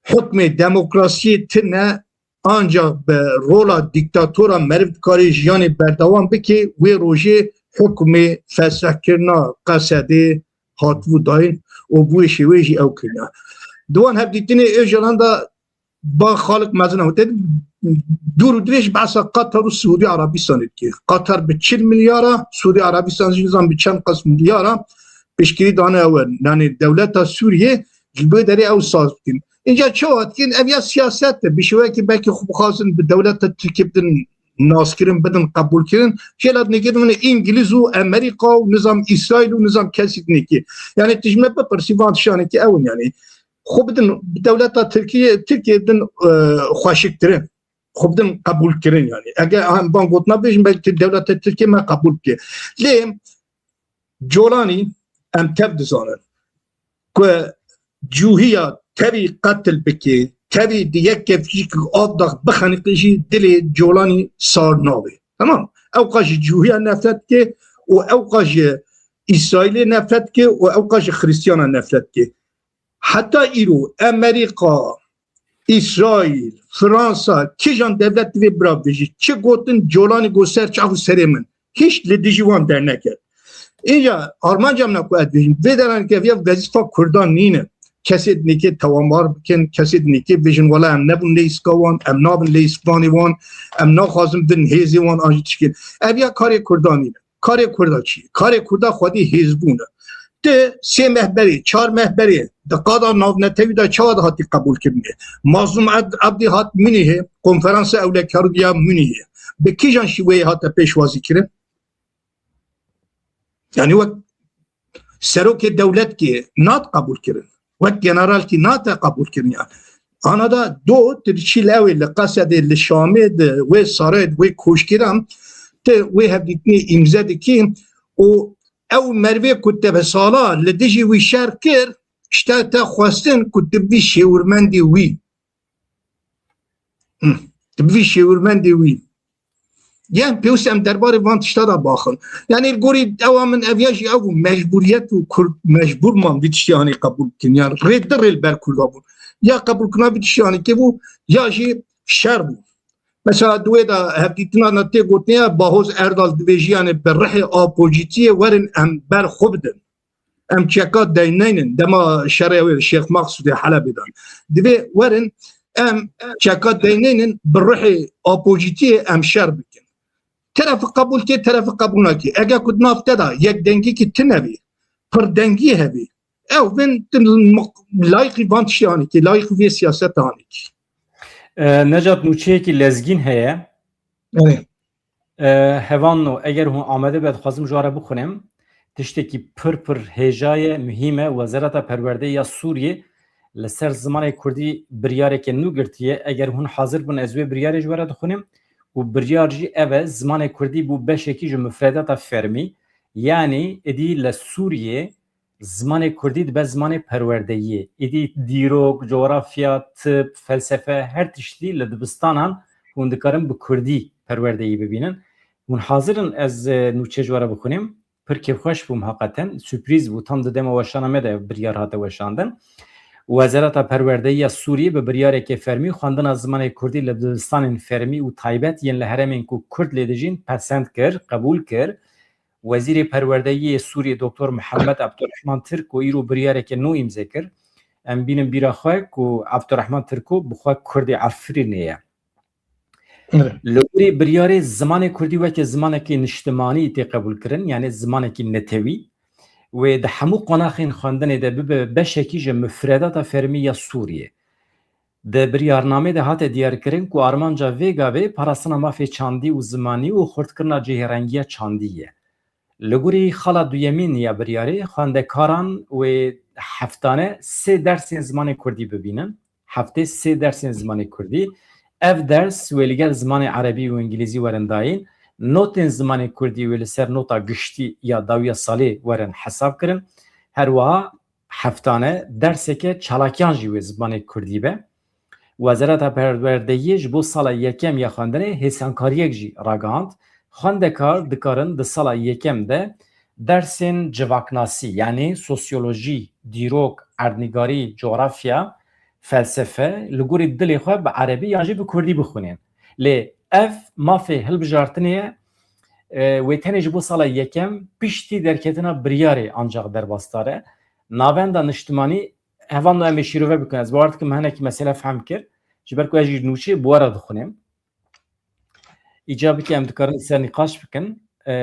حکم دموکراسی تنه ancak به رولا دیکتاتورا مربکاری جیانی بردوام بکی وی روژه حکم فسخ قصده هاتفو داین و بوی شویجی او کرنا دوان هب دیتینه ایجالان دا با خالق مزنه هوته دور و دریش بحثا قطر و سعودی عربستان که قطر به 40 میلیارا سعودی عربستان جنزان به چند قسم میلیارا پیشگیری دانه اول یعنی دولت سوریه جلبه داری او ساز بکن اینجا چه وقتی اویا سیاست به شوی که بلکه خوب خواستن به دولت ترکیه بدن ناز کردن بدن قبول کردن شلات نگیدن انگلیس و امریکا و نظام اسرائیل و نظام کسی نکی یعنی تجمع به پرسیوان شانه که اون یعنی خوب بدن دولت ترکیه بدن خوشک کردن خوب بدن قبول کردن یعنی اگر هم بانگوت نبیشن بلکه دولت ترکیه ما قبول کرد لیم جولانی ام تبد زانن که جوهیات تبي قتل بكي تبي ديك فيك أضغ بخنقشي دلي جولاني صار نابي تمام أوقاش جوهية نفرتك وأوقاش إسرائيل نفرتك وأوقاش خريستيانا نفرتك حتى إيرو أمريكا إسرائيل فرنسا كيجان دولت في برابيجي كي قوتن جولاني قوسر چاهو سرمن هيش لديجوان در نكر إنجا أرمان جامنا كو أدوين بدران كفيا وزيفا كردان نينه کسی نیکی توامار بکن کسی نیکی ویژن ولی ام نبون لیسکوان ام نابن لیسکوانی وان ام نخوازم دن هیزی وان آنجا تشکیل اویا کاری کردانی نه کاری کردا چی؟ کاری کردا خودی هیزبونه ده 3 مهبری 4 مهبری ده قادا ناو نتوی ده چواد هاتی قبول کرده مازوم عبدی هات منیه کنفرانس اولکارودیا منیه به کی جان شیوه هاتا پیشوازی کرده؟ یعنی وقت سروک دولت که نات قبول کرده وقت جنرال کی ناتا قبول کرنیا آنا دا دو ترچیلاوی لقصد لشامد و سارد و کوشکرام ته و هبدیتنی امزد کی او مروی کتب سالا لدیجی وی شرکر شتا تا خواستن کتبی شورمندی وی تبی شورمندی وی یعنی پیوسم دربار وان تشتا باخن یعنی گوری دوامن اویاجی او مجبوریت و مجبور من بیتشیانی قبول کن یعنی رد ریل بر کلا بود یا قبول کنا بیتشیانی که بود یا جی شر بود مثلا دوی دا هفدیتنا نتی گوتنیا باهوز اردال دویجیانی بر رح آپوجیتیه ورن ام بر خوب دن ام چکات دینینن دما شرعوی شیخ مقصود حلبی دن دوی ورن ام چکا دینین بروح اپوزیتی ام شر بکن طرف قبول که طرف قبول نکی اگه کد نافته دا یک دنگی که تنوی پر دنگی هبی او من لایقی وانتشی آنی که لایق وی سیاست آنی که نجات نوچه کی لزگین هەیە هەوان و ئەگەر هون ئامادە بێت خوازم ژوارە بخونێم تشتێکی پرپر هێژایە مهمە وەزارەتە پەروەردەیە سووریێ لەسەر زمانی کوردی بریارێکی نو گرتیە ئەگەر هون حاضر بوون ئەزوێ بریارێ ژوارە دخونێم و بریارجی ئەvە زمانی کوردی بوو بەشێکی ji مفردەتە فەرمی یعنی ئیدی لە سووریێ زمانی کوردی دبە زمانی پەروەردەیە ئیدی دیرۆک جۆرافیا تب فەلسەفە هەر تشتی لە دبستانان hûn dikarin bi Kurdî perwerdeyî bibînin hûn hazirin ez nûçe ji were bixwînim pir kêfxweş bûm heqeten sürprîz bû tam di dema weşana me de biryar hate weşandin Wezareta Perwerdeyiya Sûriyê bi biryareke fermî xwendina zimanê Kurdî li dibistanên fermî û taybet yên li herêmên ku Kurd lê dijîn pesend kir qebûl kir Wezîrê Perwerdeyiyê Sûriyê Doktor Mihemed Abdurrahman Tirko îro biryareke nû îmze kir em bînin bîra xwe ku Abdurrahman Tirko bi xwe Kurdê Efrînê ye Li biryarê zimanê Kurdî weke zimanekî niştimanî tê qebûl kirin yani zimanekî netewî wê di hemû qonaxên xwendinê de bibe beşekî ji mifredata fermî ya Sûriyê. Di biryarnamê de hate diyarkirin ku armanca vê gavê parastina mafê çandî û zimanî û xurtkirina cihêrengiya çandî ye. Li gorî xala duyemîn ya biryarê xwendekaran wê heftane sê dersên zimanê Kurdî bibînin. Heftê sê dersên zimanê Kurdî ev ders wê li gel zimanê Erebî û İngilîzî werin dayîn notên zimanê Kurdî wê li ser nota giştî ya dawiya salê werin hesab kirin her wiha heftane derseke çalakiyan jî wê zimanê Kurdî be Wezareta Perwerdeyiyê ji bo sala yekem ya xwendinê hêsankariyek jî ragihand xwendekar dikarin di sala yekem de dersên civaknasî yani sosyolojî, dîrok, erdnîgarî, coğrafya felsefe li gorî dilê xwe bi Erebî yan jî bi Kurdî bixwînin. Lê ev mafê hilbijartinê ye wê tenê ji bo sala yekem piştî derketina biryarê ancak derbastar e. Navenda niştimanî hevan em ê şîrove bikin. Ez bawer dikim hinekî mesele fehm kir. Ji ber ku ez jî nûçê bi we re dixwînim. İcabî ki em dikarin ser nîqaş bikin.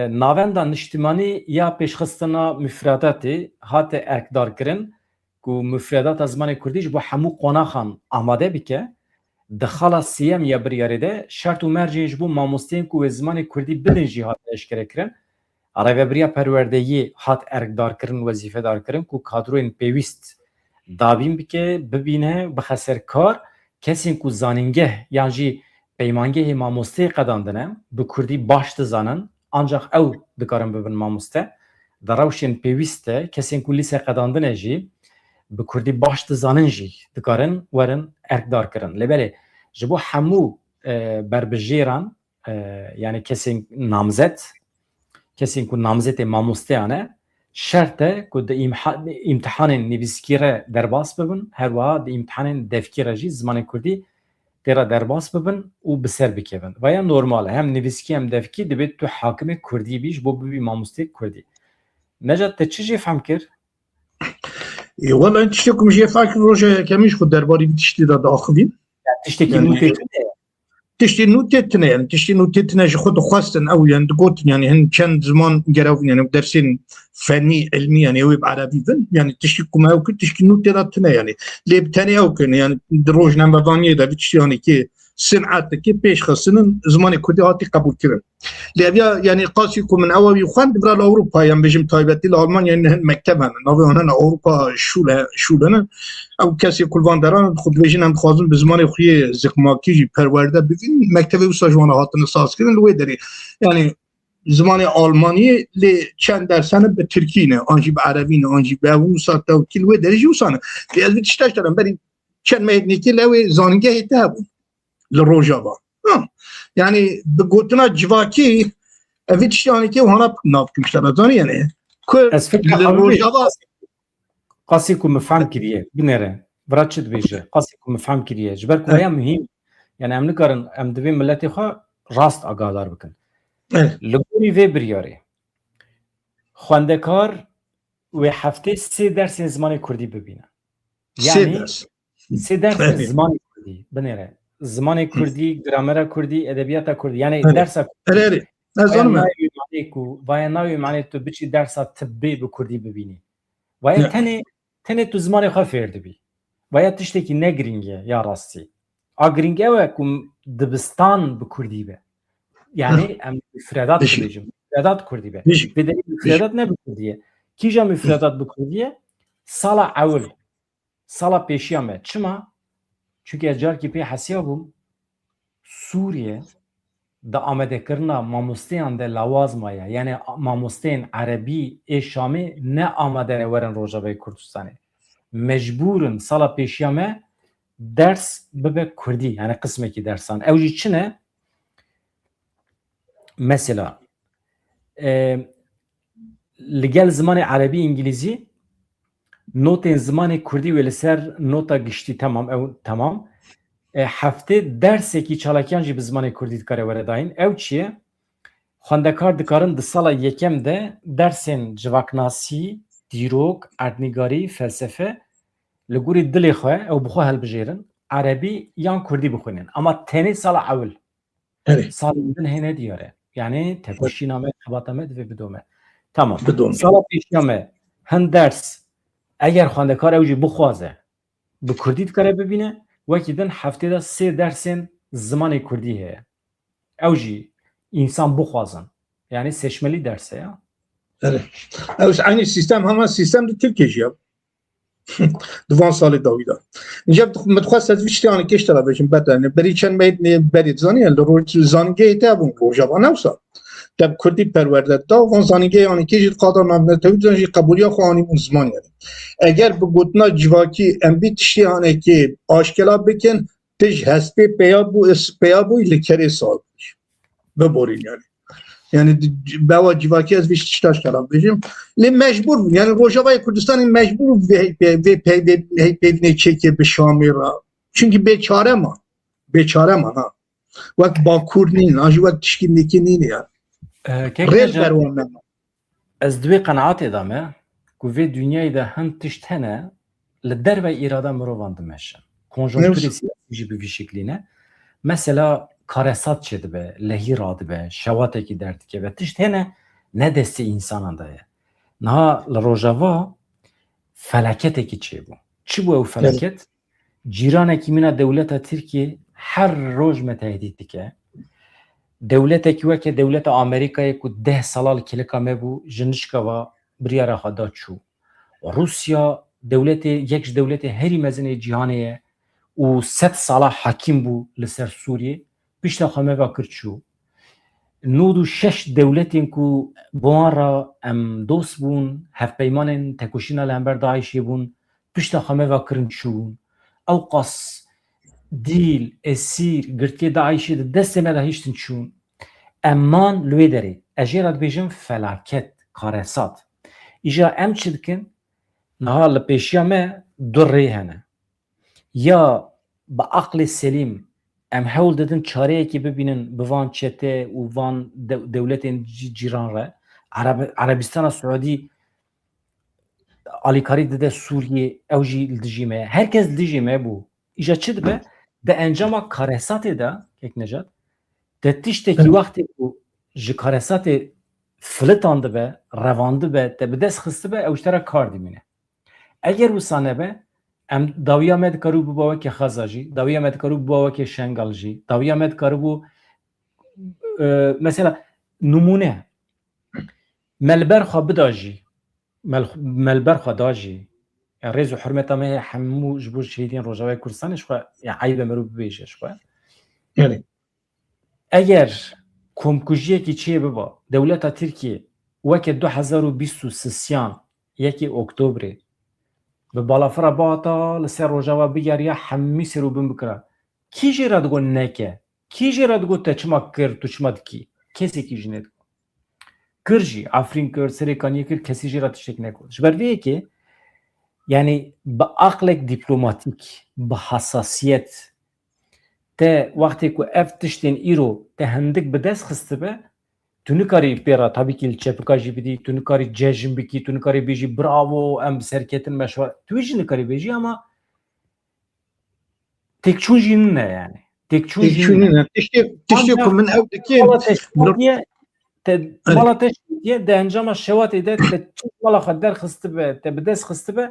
Navenda niştimanî ya pêşxistina müfredatê hate erkdarkirin ku müfredata zimanê Kurdî ji bo hemû qonaxan amade bike di xala siyem ya biryarê de şert û mercên ji bo mamosteyên ku wê zimanê Kurdî bidin jî hat eşkere kirin rêveberiya perwerdeyiyê hat erkdarkirin wezîfedarkirin ku kadroyên pêwîst dabîn bike bibîne bixeserkar kesên ku zanîngeh yan jî peymangehê mamosteyê qedandine bi Kurdî baş dizanin ancak ew dikarin bibin mamoste di rewşên pêwîst de kesên ku lîse qedandine jî bi Kurdî baş dizanin jî dikarin werin erkdarkirin. Lêberê ji bo hemû berbijêran yani kesên namzet kesên ku namzetê mamosteyan e şert e ku di îmtihanên nivîskî re derbas bibin her wiha di îmtihanên devkî re jî zimanê Kurdî têra derbas bibin û bi ser bikevin. Vaya normal e hem nivîskî hem devkî dibê tu hakimê Kurdî bî ji bo bibî mamosteyê Kurdî. Necat te çi jî fehm kir? Valla tiştekî jê fakir roja yekemî ji xwe derbarî vî tiştî de diaxivîn. Tiştekî nû têtine ye. Tiştî nû têtine yani tiştî nû têtine ji xwe dixwestin ew yani digotin yani hin çend ziman gerevin yani dersên fenî ilmî yani ew ê bi Erebî bin yani tiştî ku me ew kir tiştî nû têda tune yani lê bi tenê ew kirin yani di rojnamevaniyê de vî tiştî yanekî sineteke pêşxistinin zimanê Kurdî hatî qebûl kirin. Lê ev ya yani qasî ku min ew wî xwend dibira li Ewropa yan bijim taybetî li Almanyayê hin mekteb henin navê wan hene Ewropa şûlene ew kesê kulvanderan xwe dibêjin em dixwazin bi zimanê xwe yê zikmakî jî perwerde bibîn mektebê wisa ji wan re hatine sazkirin li wê derê yani zimanê Almaniyê lê çend dersane bi Tirkî ne an jî bi Erebî ne an jî bi ew wisa tewkîl wê derê jî wisa ne lê ez vî tiştek derim berî çend meyeknekî li ew ê zanîngehê te hebû li Rojava yani bi gotina civakî ev vî tiştî anekî wana nav bikim zanî yani ku li Rojava qasî ku me fehm kiriye binêre vira çi dibêje qasî ku me fehm kiriye ji ber ku heya muhîm yani em nikarin em divê milletê xwe rast agadar bikin li gorî vê biryarê xwendekar wê heftê sê dersên zimanê Kurdî bibîne yani sê dersên zimanê Kurdî Kurdî binêre. Zimanê Kurdî, gramera Kurdî, edebiyata Kurdî. Yani Evet. dersa Ereri. Ez vaya anım. navê manê ku vaya navê manê tu biçî dersa tibbê bi Kurdî bibînî. Vaya Ne? tenê tu zimanê xwe fêr dibî. Vaya tiştekî ne giring e ya rastî. A giring ew e ku dibistan bi Kurdî be. Yani em müfredat Dişi. dibêjim. Müfredat Kurdî be. Dişi. Vê derê müfredat ne bi Kurdî ye. Kîja müfredat bi Kurdî ye? Sala ewil. Sala pêşiya me. Çima? Çünkü ez carkî pê hesiya bûm Suriye da amedekirina mamosteyan de lawazma ye. Yani mamosteyên Erebî ê Şamê ne amade ne werin Rojavayê Kurdistanê. Mecburin sala pêşiya me ders bibe Kurdî. Yani kısmekî dersan. Ew jî çi ne? Mesela li gel zimanê Erebî İngilîzî notên zimanê Kurdî wê li ser nota giştî tamam ew tamam. Heftê dersekî çalakiyan jî bi zimanê Kurdî dikare were dayîn. Ew çi ye? Xwendekar dikarin di sala yekem de dersên civaknasî, dîrok, erdnîgarî, felsefe li gorî dilê xwe ew bi xwe helbijêrin, Erebî yan Kurdî bixwînin. Ama tenê sala ewil. Ereri. Salên din hêne diyare. Yani tekoşîna me, xebata me divê bidome. Tamam. Bidome. Sala pêşiya me hin ders eger xwendekar ew jî bixwaze bi Kurdî dikare bibîne, wekî din heftê de 3 dersên zimanê Kurdî heye. Ew jî insan bixwazin. Yani seçmeli ders e ya. Ereri. Ev aynı sistem hemen sistem de Türkiye ya. Divan salê Dawîda. Înja mitxwast ez vî ştiyanê kêş tera bêjim bedene. Berî çend berî zanî li roj zanîngehê te bûn rojava newsa. Te Kurdî perwerde da van zanîngehê jî qada navnetewî jî qebûliya xwe anî zman yani. Eger bi gotina civakî em bî tiştîyanekê aşkela bikin tij hespê peya bû li kerê sal biborîn yani. Yani beva civakî ez vî tiştaş kela bêjim. Lê mecbur bûn yani Rojavayê Kurdistanê mecbur vê peyvînê çêkê bi Şamê ra. Çünkü bêçare ma. Bêçare ma ha. Wek Bakur nîn, an jî wek tişkînekî nîn ya. Rêz berwan me. Ez divê qenaatê da me ku vê dünyayê de hin tişt hene li derve îrada mirovan dimeşin. Konjonktürê siyasî jî bi vî şeklî ne. Mesela karesat çedibe, lehî radibe, şewatekî derdikeve. Tişt hene ne destê însanan da ye. Niha li Rojava felaketekî çêbû. Çi bû ew felaket? Cîranekî mîna dewleta Tirkiye her roj me tehdît dike. Dewletekî weke dewleta Amerîkayê ku 10 sala li kilika me bû ji nişkeva biryara xwe da çû. Rusya dewletê yek ji dewletê herî mezinê cîhanê ye û 7 sala hakîm bû li ser Sûriyê pişta xwe me ve kir çû. Nûd û şeş dewletên ku bi wan re em dost bûn, hevpeymanên tekoşîna li hember Daişê bûn, pişta xwe me ve kirin çûn. Ew qas dîl, esîr, girtiyê Daişê di destê me de hiştin çûn. Emman li wê derê. Ez jê re dibêjim felaket, karesat. Îja em çi dikin? Niha li pêşiya me du rê hene. Ya bi aqlê selîm em hewl didin çareyekî bibînin bi van çete û van dewletên cîran re. Erebistana Suudî alîkarî dide Sûriyê ew jî li dijî me ye. Herkes li dijî me bû. İja çi dibe? Di encama karesatê de Keknecat de tiştekî wextê ku ji karesatê filitan dibe, revan dibe, te bi dest xistibe ew ji te re kar dimîne. Eger wisa nebe em dawiya me dikarû biba wekî xeza jî, dawiya me dikarû biba wekî şengal jî, dawiya me dikarîbû mesela numune me li ber xwe bida jî, me li ber xwe da jî, rêz û hurmeta me heye hemû ji bo şehîdên Rojavayê Kurdistanê ji xwe ya eybe mirov bibêje ji xwe. Yani. Eger komkujiyekî çê biba dewleta Tirkiye weke 2023 yekê Oktobrê bi balafira bata li ser Rojava bigeriya hemî serûbin bikira. Kî jê re digot neke? Kî jê re digot te çima kir tu çima dikî? Kesekî jî nedigot. Kir jî Efrîn kir, Serêkaniyê kir, kesî jê re tiştek nekir. Ji ber vê yekê yani bi aqlek dîplomatîk, bi hesasiyet te wextê ku ev tiştên îro te hindik bi dest xistibe tu nikarî pêra tabî ki li çepika jî bidî, tu nikarî cejin bikî, tu nikarî bêjî bravo em bi serketin me şwa tu jî nikarî bêjî ama Tekçûn jî ne yani? Tekçûn jî ne? Şunu ne? Tişte ku min evdeki Mala teşvikiye mala teşvikiye de encama şevatê de te çi mala xwe derxiste be te bi dest xiste be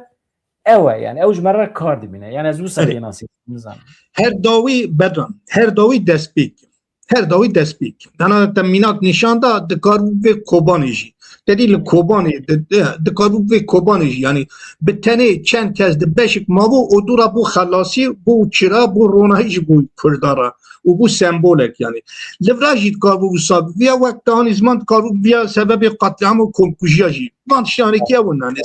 ew e yani ew ji me re kar dimîne yani ez wisa Evet. pênasî nizanim. her dawî bedran, her dawî destpêk. Her dawî destpêk. Dana te mînak nîşan da dikar vê kobanê jî. Dedî li kobanê dikar vê kobanê jî yani bi tenê çend kes di beşik mavo o dura bû xelasî bû çira bû ronahî ji bû Kurdara û bû sembolek yani. Li vir jî dikar bû wisa viya wek danî ziman dikar bû viya sebebê qetliam û komkujiya jî. Van tiştanekî ew in yani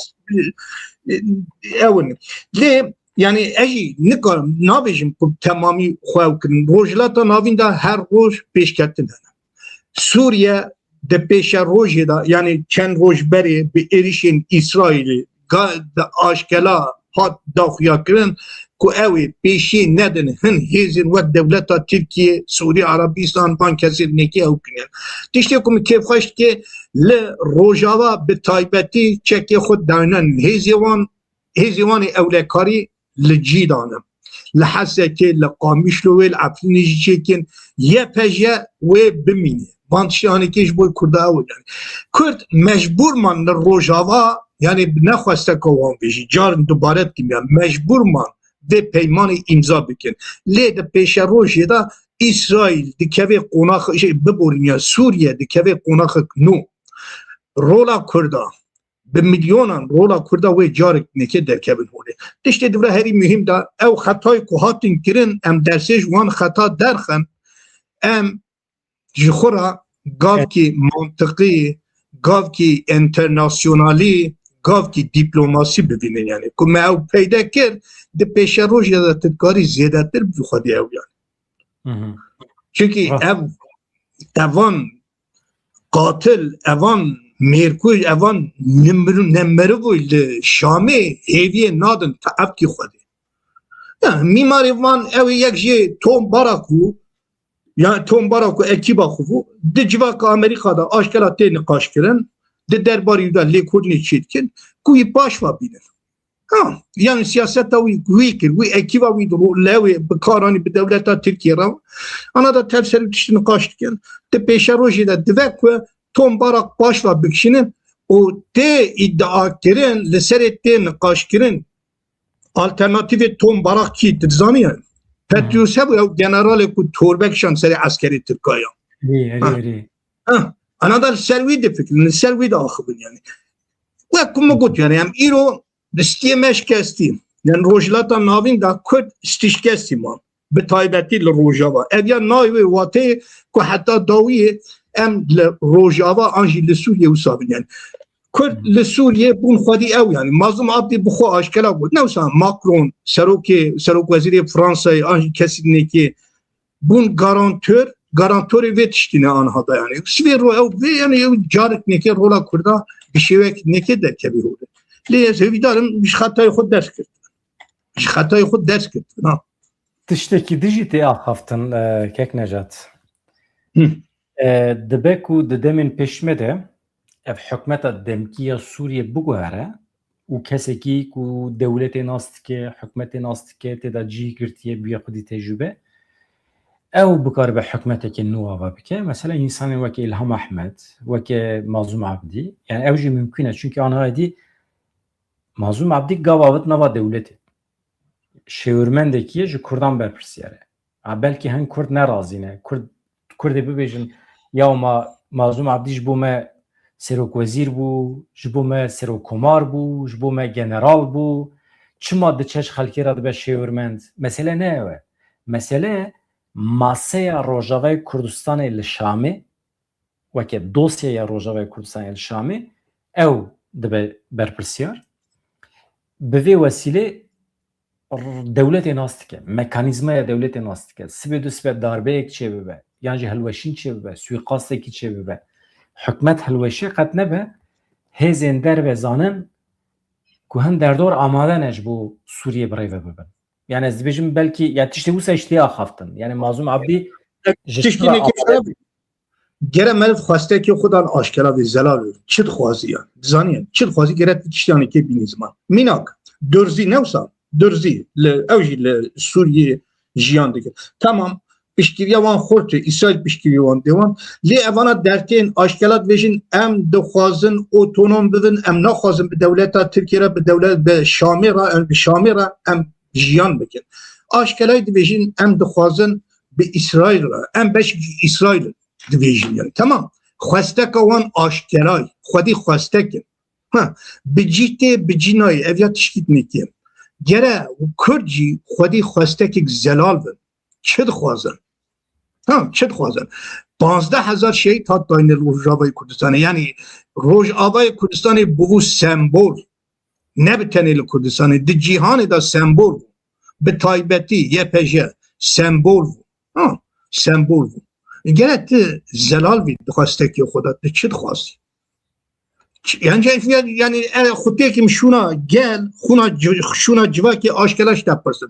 ew in. Lê yani ejî nikarim nabêjim ku temamî xwew kirin. Rojhilata navîn da her roj pêşketin hene. Suriye di pêşa rojê da yani çend roj berê bi êrişên İsraîlê di aşkela hat daxuya kirin ku ew ê pêşî nedin hin hêzên wek dewleta Tirkiye, Sûriye, Arabistan van kesê nekê ew kirin. Tiştê ku min kêfxweş dike li Rojava bi taybetî çekê xwe dayînin hêzê wan hêzê wanê ewlekarî li cî danin. Li Hesekê, li Qamişlo wê li Efrînê jî çêkin yepece wê bimîne. Van tiştanekê ji bo Kurda ew yani. Kurd mecbûrman li Rojava yani nexweste ku wan bêjî carin dubare dikim yani mecbûrman vê peymanê imza bikin. Lê di pêşa rojê da İsraîl dikeve qonaxê biborîn ya Sûriye dikeve qonaxek nû. Rola Kurda bi milyonan rola Kurda wê carek neke derkevin holê. Tiştê divre herî mühim da ew xetayê ku hatin kirin em dersê ji wan xeta derxin em ji xwe re gavkî mantiqî, gavkî internasyonalî, gavkî dîplomasî bibînin yani. Ku me ew peyda kir di pêşa rojê de tu dikarî zêdetir bi xwedî ew yani. Çünkü evan katil, evan merkuj, evan nemeri buydu Şamê hêviyê nadin te evkî xwedî. Yani mimarê van ew yek jê Tom Baraku yani Tom Baraku ekîba xwe bû di civaka Amerîkada aşkera tê niqaş kirin di derbarî de lêkolînê çê dikin ku wî baş ve bînin. Yani siyaseta wî kir wî ekîba wî lewê bi karanî bi dewleta Tirkiye re ana da tevserî tiştî niqaş dikin di pêşa rojê de divek ku Tom Barak baş ve bikişinin û tê iddia kirin li serê tê niqaş kirin alternatîvê Tom Barak kî dizaniye Petrus hebu ew generalê ku torbek şan serê eskerî Tirkiye. Ana da li ser wî difikirin li ser wî de axibin yani. Wek ku min got yani em îro di stiyê me şikestî yani rojhilata navîn da Kurd stîşkestî man bi taybetî li Rojava. Ev ya navê watê ku heta dawiyê em li Rojava an jî li Sûriye wisa bin yani. Kurd li Sûriye bûn xwedî ew yani. Mazlum Abdî bi xwe aşkera got. Ne wisa Macron, Serokwezîrê Fransayê an jî kesî nekê bûn garantörê vê tiştîne anha da yani. Svê ro ew vê yani ew carek nekê rola Kurda bi şêwek nekê derkevî holê. Lê ez hêvîdarim ji xetayê xwe ders kir. Ji xetayê xwe ders kir. Tiştekî dijî tê axaftin Kek Necat. Dibe ku di demên pêşme de ev hikûmeta demkîya Sûriye biguhere û kesekî ku dewletê nas dike, hikûmetê nas dike tê de cih girtiye bûye xwedî tecrübe ew bikare bi hikûmetekê nû ava bike. Mesela insanên wekî İlham Ahmed, wekî Mazlum Abdî yani ew jî mümkün e çünkü anayedî Mazlum Abdî gav avit nava dewletê. Şêwirmendekî ji Kurdan berpirsiyare. Belkî hin Kurd nerazî ne. Kurdê bibêjin ya Mazlum Abdî ji bo me serokwezîr bû, ji bo me serokkomar bû, ji bo me general bû. Çima diçe ji xelkê re dibe şêwirmend? Mesele ne ew e? Mesele maseya Rojavayê Kurdistanê li Şamê weke dosyeya Rojavayê Kurdistanê li Şamê ew dibe berpirsiyar. Bi vê wesîlê dewletê nas dike, mekanîzmaya dewletê nas dike. Sibê du sibê darbeyek çê bibe, yan jî hilweşîn çê bibe, suîqastekî çê bibe. Hikûmet hilweşê qet nebe, hêzên derve zanin ku hin derdor amade ne ji bo Sûriye birêve bibin. Yani ez dibêjim belkî ya tiştê wisa ji tê axaftin. Yani Mazlum Abdî tiştî nekê gere me xwestekê xwe dan aşkera vê zelal çi dixwazî ya dizaniye çi dixwazî gere tiştî nekê bînî ziman. Mînak Dürzî ne wisa Dürzî li ew jî li Sûriyê jiyan dike. Tamam. Pişkiriya wan xorte İsrail pişkiriya wan dewan li evana derken aşkelat vejin em dixwazin otonom bibin em naxwazin bi devleta Tirkiye bi devlet bi Şamira em jiyan bikin. Aşkelay dibêjin em dixwazin bi İsrail em beş İsrail dibêjin yani tamam. Xwesteka wan aşkelay xwedî xwestekin. Ha bi cîtê bi cînayê ev ya tişkît neke. Gere Kurd jî xwedî xwestekek zelal bin. Çi dixwazin? Ha, çi dixwazin? 15,000 şehit hat dayîne Rojavayê Kurdistanê. Yani Rojavayê Kurdistanê bû sembol. Ne bi tenê li Kurdistanê, di cîhanê da sembol bû. Bi taybetî YPJ sembol bû. Ha, sembol bû. Gere ti zelal vî dixwastekê xwe da ti çi dixwazî? Yani xutêkim şuna gel, şuna civakê aşkelaş depirsin.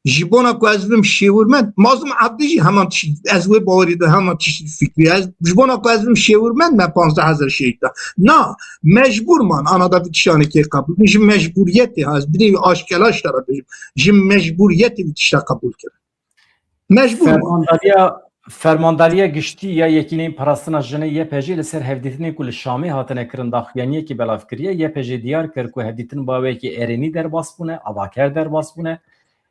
Jibona ku ez bim şêwirmen, mazlum Abdî jî heman ez wê bawerî de heman tiştî fikrî. Ez jibona ku ez bim şêwirmen me 15,000 şehît da. Na, mecburman ana da tişanekê qabûl. Ji mecburiyetê ez birî aşkelaş dara bêjim. Ji mecburiyetê tişta qabûl kirin. Mecburman. Fermandariya giştî ya yekînên parastina jinê YPJ li ser hevdîtinê ku li Şamê hatine kirin daxuyaniyekî belavkiriye YPJ diyar kir ku hevdîtin bawekî erênî derbas bûne, avaker derbas bûne.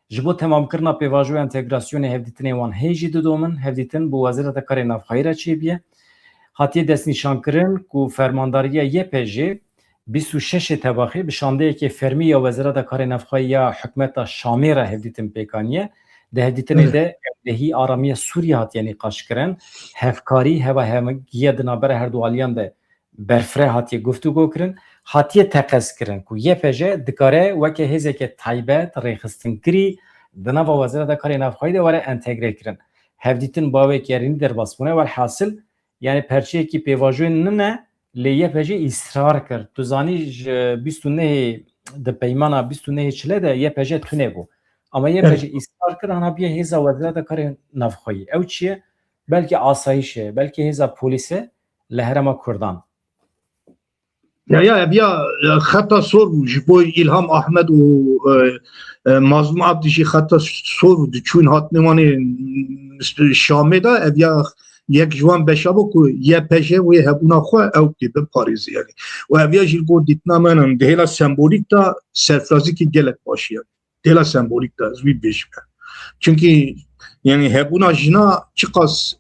Ji bo temamkirina pêvajoya entegrasyonê hevdîtinê wan hê jî didomin, hevdîtin bi Wezîreta Karê Navxwayî re çêbiye. Hatiye destnîşankirin ku fermandariya YPJ 26 tebaxê bi şandeyekê fermî ya Wezîreta Karê Navxwayî ya hikûmeta Şamê re hevdîtin pêkaniye. Di hevdîtinê de evdehî aramiya Sûriye hatiye nîqaşkirin. Hevkarî heva hemgiya di navbera her du aliyan de berfireh hatiye guftûgû kirin. Hatiye teqez kirin ku YPJ dikare weke hêzeke taybet rêxistinkirî di nava Wezîreta Karê Navxwayî de were entegre kirin. Hevdîtin bawekî erînî derbas bûne welhasil yani perçeyekî pêvajoyên nine lê YPJ îsrar kir. Tu zanî ji 29 di peymana 29 çile de YPJ tune bû. Ama YPJ îsrar kir hana biye hêza Wezîreta Karê Navxwayî. Ew çi ye? Belkî asayîş e, belkî hêza polîse li Herêma Kurdan. Ya xeta sor ji bo İlham Ahmed û Mazlum Abdî jî xeta sor diçûn hatine wanê Şamê da ev ya yek ji wan beşabo ku YPJ wê hebûna xwe ew tê biparêze yani. û ev ya jî got dîtina me in di hêla sembolîk da serfirazîkî gelek baş ye. Di hêla sembolîk da ez wî bêjim. Çünkü yani hebûna jina çi qas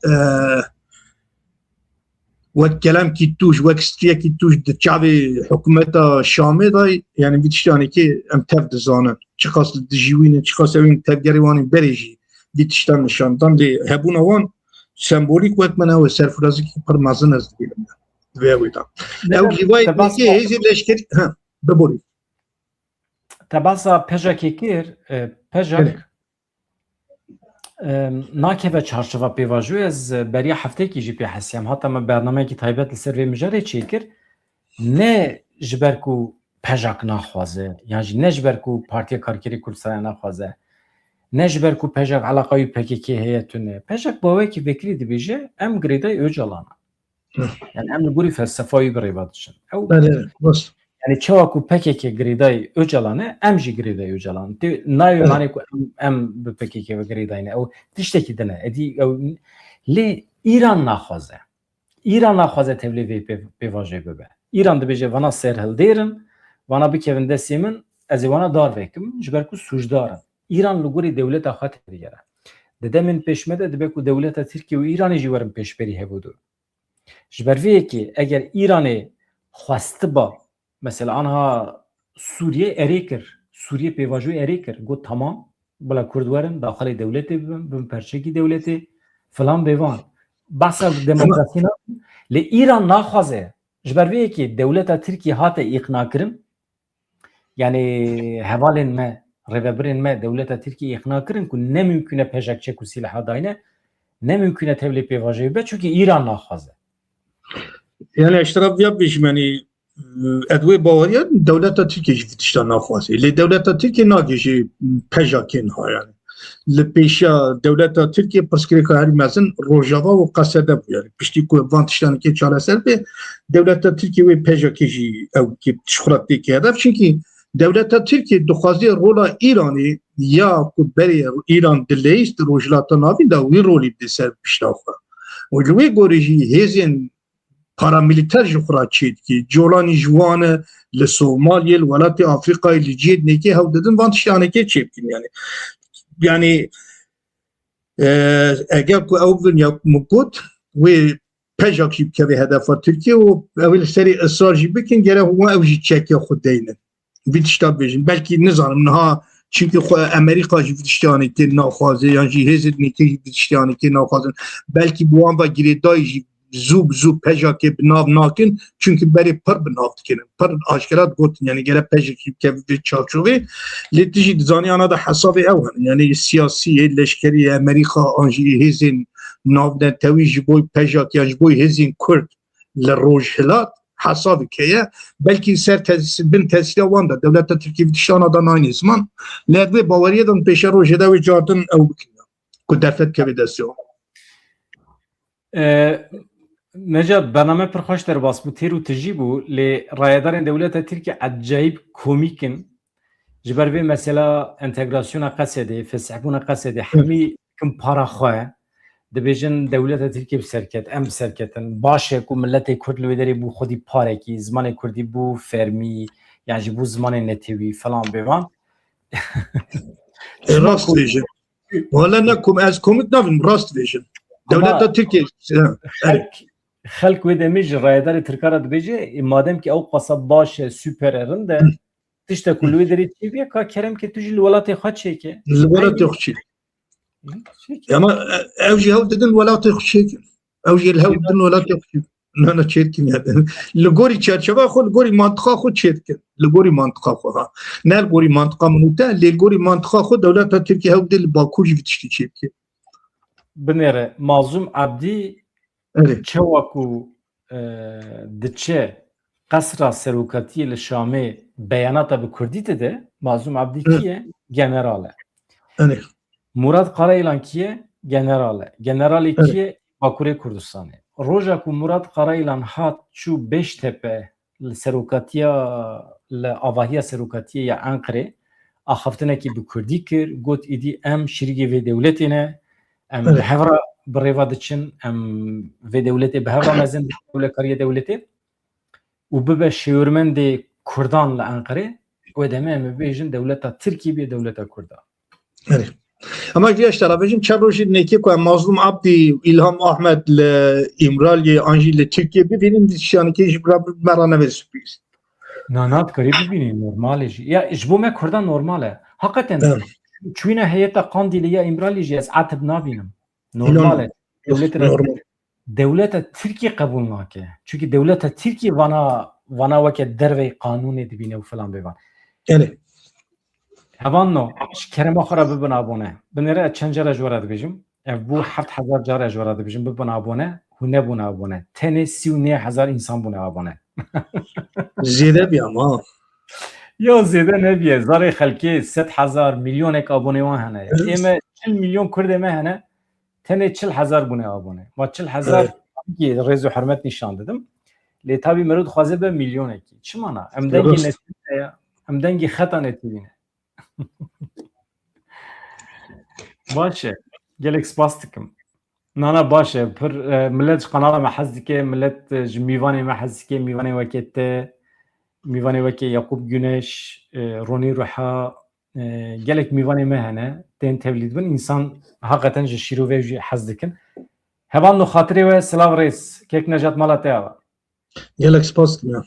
wek kelemkî tûj wek striyekî tûj di çavê hikûmeta Şamê da yani vî tiştanekê em tev dizanin. Çi qas li dijîwînê çi qas evên tevgerê wanê berê jî vî tiştan nişandan lê hebûna wan sembolîk wek min ew serfirazîkî pir mezin ez dibînim. Divê wê da. Ew jî wayê hêzê leşkerî biborî. Te basa pejekê kir, pejek nakeve çarşeva pêvajoyê ez beriya heftekî jî pê hesiyam. Heta me bernameyekî taybet li ser vê mijarê çêkir. Ne ji ber ku pejak naxwaze, yan jî ne ji ber ku Partiya Karkerî Kurdistanê naxwaze, ne ji ber ku pejak elaqayî PKK heye tune. Pejak bawekî vekirî dibêje em girêdayê Öcalana. Yani em li gorî felsefayî birêva diçin. Yani çawa ku PKK girêdayê Öcalanê em jî girêdayê Öcalan. Nayê manê ku em bi PKK ve girêdayîne. Ew tiştekî dine. Edî lê İran naxwaze. İran naxwaze tevlî vê pêvajê bibe. İran dibêje vana serhildêrin, vana bikevin destê min, ez ê vana dar vekim ji ber ku sûcdar in. İran li gorî dewleta xwe têdigere. Di demên pêşme de dibe ku dewleta Tirkiye û İranê jî werin pêşberî hebûdû. Ji ber vê yekê eger İranê xwestiba mesela anha Suriye erê kir, Suriye pêvajoyê erê kir, got tamam bila Kurd werin daxilê dewletê bibin, bibin perçekî dewletê filan bêvan. Behsa demokrasî ne? Lê İran naxwaze ji ber vê yekê dewleta Tirkiye hate îqna kirin. Yani hevalên me, rêvebirên me dewleta Tirkiye îqna kirin ku ne mümkün e pejek çek û sîleha dayne, ne mümkün e tevlî pêvajê bibe çünkü İran naxwaze. Yani eştiraf yapmışım yani edwê baweriya dewleta Tirkiye jî tişta naxwaze. Lê dewleta Tirkiye nagêje pejakên ha yani. Li pêşiya dewleta Tirkiye pirsgirêka herî mezin Rojava û Qesede bû yani. Piştî ku van tiştanekê çareser bê dewleta Tirkiye wê pejakê jî ew ji xwe re têkê hedef çünkü devleta Türkiye dixwaze rola İranê ya ku berê İran dileyist rojhilata navîn da wî rolî di ser pişta xwe. û li wê gorî jî hêzên paramilîter ji xwe re çê dike. Colanî ji wan e li Somaliyê, li welatê Afrikayê, li cihê nekê hew didin van tiştanekê çê bikin yani. Yani eger ku ew bin ya min got wê pejak jî bikeve hedefa Tirkiye û ew li serê israr jî bikin gerek wan ew jî çekiya xwe deynin. Vî tişta bêjin. Belkî nizanim niha çünkü Amerika jî vî tiştanekê naxwaze yan jî hêzên nekê jî vî tiştanekê naxwazin. Belkî bi wan ve girêdayî jî zû bi zû pejakê bi nav nakin çünkü berê pir bi nav dikinin. Pir aşkera gotin yani gerek pejekî bikeve vê çarçovê. Lê tu jî dizanî da hesabê ew hene. Yani siyasî leşkerî Amerika an jî hêzên navdentewî ji bo pejak ya ji bo hêzên Kurd li Rojhilat hesabı keye belki ser tesisi bin tesile wan da devleta Türkiye tişana da aynı zaman lerde Bavarya'dan peşe rojeda ve cardın ev bikin ku derfet keve desyo. Necat bername pir xweş derbas bû têr û tijî bû lê rayedarên dewleta Tirkiye ecayîb komîkin ji ber vê mesela entegrasyona Qesedê, fesihbûna Qesedê hemî kim para xwe dibêjin dewleta Tirkiye bi serket, em bi serketin. Baş e ku milletê Kurd li wê derê bû xwedî parekî, zimanê Kurdî bû fermî, yan jî bû zimanê netewî falan bêvan. Rast vêjin. Wala ne kum ez komit navim rast vêjin. Devleta Türkiye Xelk wê demê ji rayedarê Tirkara dibêje madem ki ew qasa baş e süper erin de tiştek ku li wê derê çêbiye ka keremke tu jî li welatê xwe çêke. Li welatê xwe ama ew jî hew didin welatê xwe çêkin. Ew jî hew didin welatê xwe ne çêkin yani. Li gorî çerçeva xwe li gorî mantıqa xwe çêkin. Li gorî mantıqa xwe ha. Ne li gorî mantıqa min te lê li gorî mantıqa xwe devleta Tirkiye hew dil Bakur jî vî tiştî çêbike. Binêre Mazlûm Abdî çawa ku diçe qesra serokatiyê li Şamê beyanata bi Kurdî dide Mazlûm Abdî kî ye? General e. Murad Qarayîlan kî ye? General e. Generalê kî ye? Bakurê Kurdistanê. Roja ku Murad Qarayîlan hat çû Beştepe li serokatiya li avahiya serokatiyê ya Enqerê axaftinekî bi Kurdî kir got îdî em şîrîgê vê dewletê ne em bi hevra bi rêva diçin em vê dewletê bi hevra mezin dewletkariya dewletê û bibe şêwirmendê Kurdan li Enqerê wê demê em ê bêjin dewleta Tirkiye bê dewleta Kurda. Ama gençler abicim çarojin neki ku Mazlum Abdi İlham Ahmet le İmralı'yı Anjil Türkiye bir benim dişyanı ki jibra merane ve sürpriz. Nanat karî bibînî normal e jî. Ya ji bo me Kurdan normal e. Hakikaten çûyîne heyeta Qandîlê ya İmralî jî ez atib nabînim. Normal e. Dewleta Tirkiye qebûl nake. Çünkü dewleta Tirkiye vana weke dervey qanûnê dibîne û filan bêvan. Yani Hevan no ji kerema xwe re bibin abone. Binêre çend cara ji we re dibêjim. Ev bû 7000 cara ji we re dibêjim bibin abone. Hûn nebûne abone. Tenê 39,000 insan bûne abone. zêde bir ama. Ya zêde nebiye. Zarê xelkê 100,000 milyonek abone wan hene. Ême 40 milyon Kurdê me hene. Tenê 40,000 bûne abone. Ma 40,000 ki rêz û hürmet nîşan didim. Lê tabî mero dixwaze be milyonekî. Çi mana? Em dengê netîne ya. Em dengê xeta netîne. Baş e. Gelek spas dikim. Nana baş e. Pir millet ji qenala me hez dike, millet ji mîvanê me hez dike, mîvanê wekê te, mîvanê wekê Yaqûb Güneş, Ronî Ruha, gelek mîvanê me hene, tên tevlî dibin, însan heqeten ji şîrovê jî hez dikin. Hevan no xatirê we silav rêz, kek Necat mala te ava. Gelek spas dikim ya.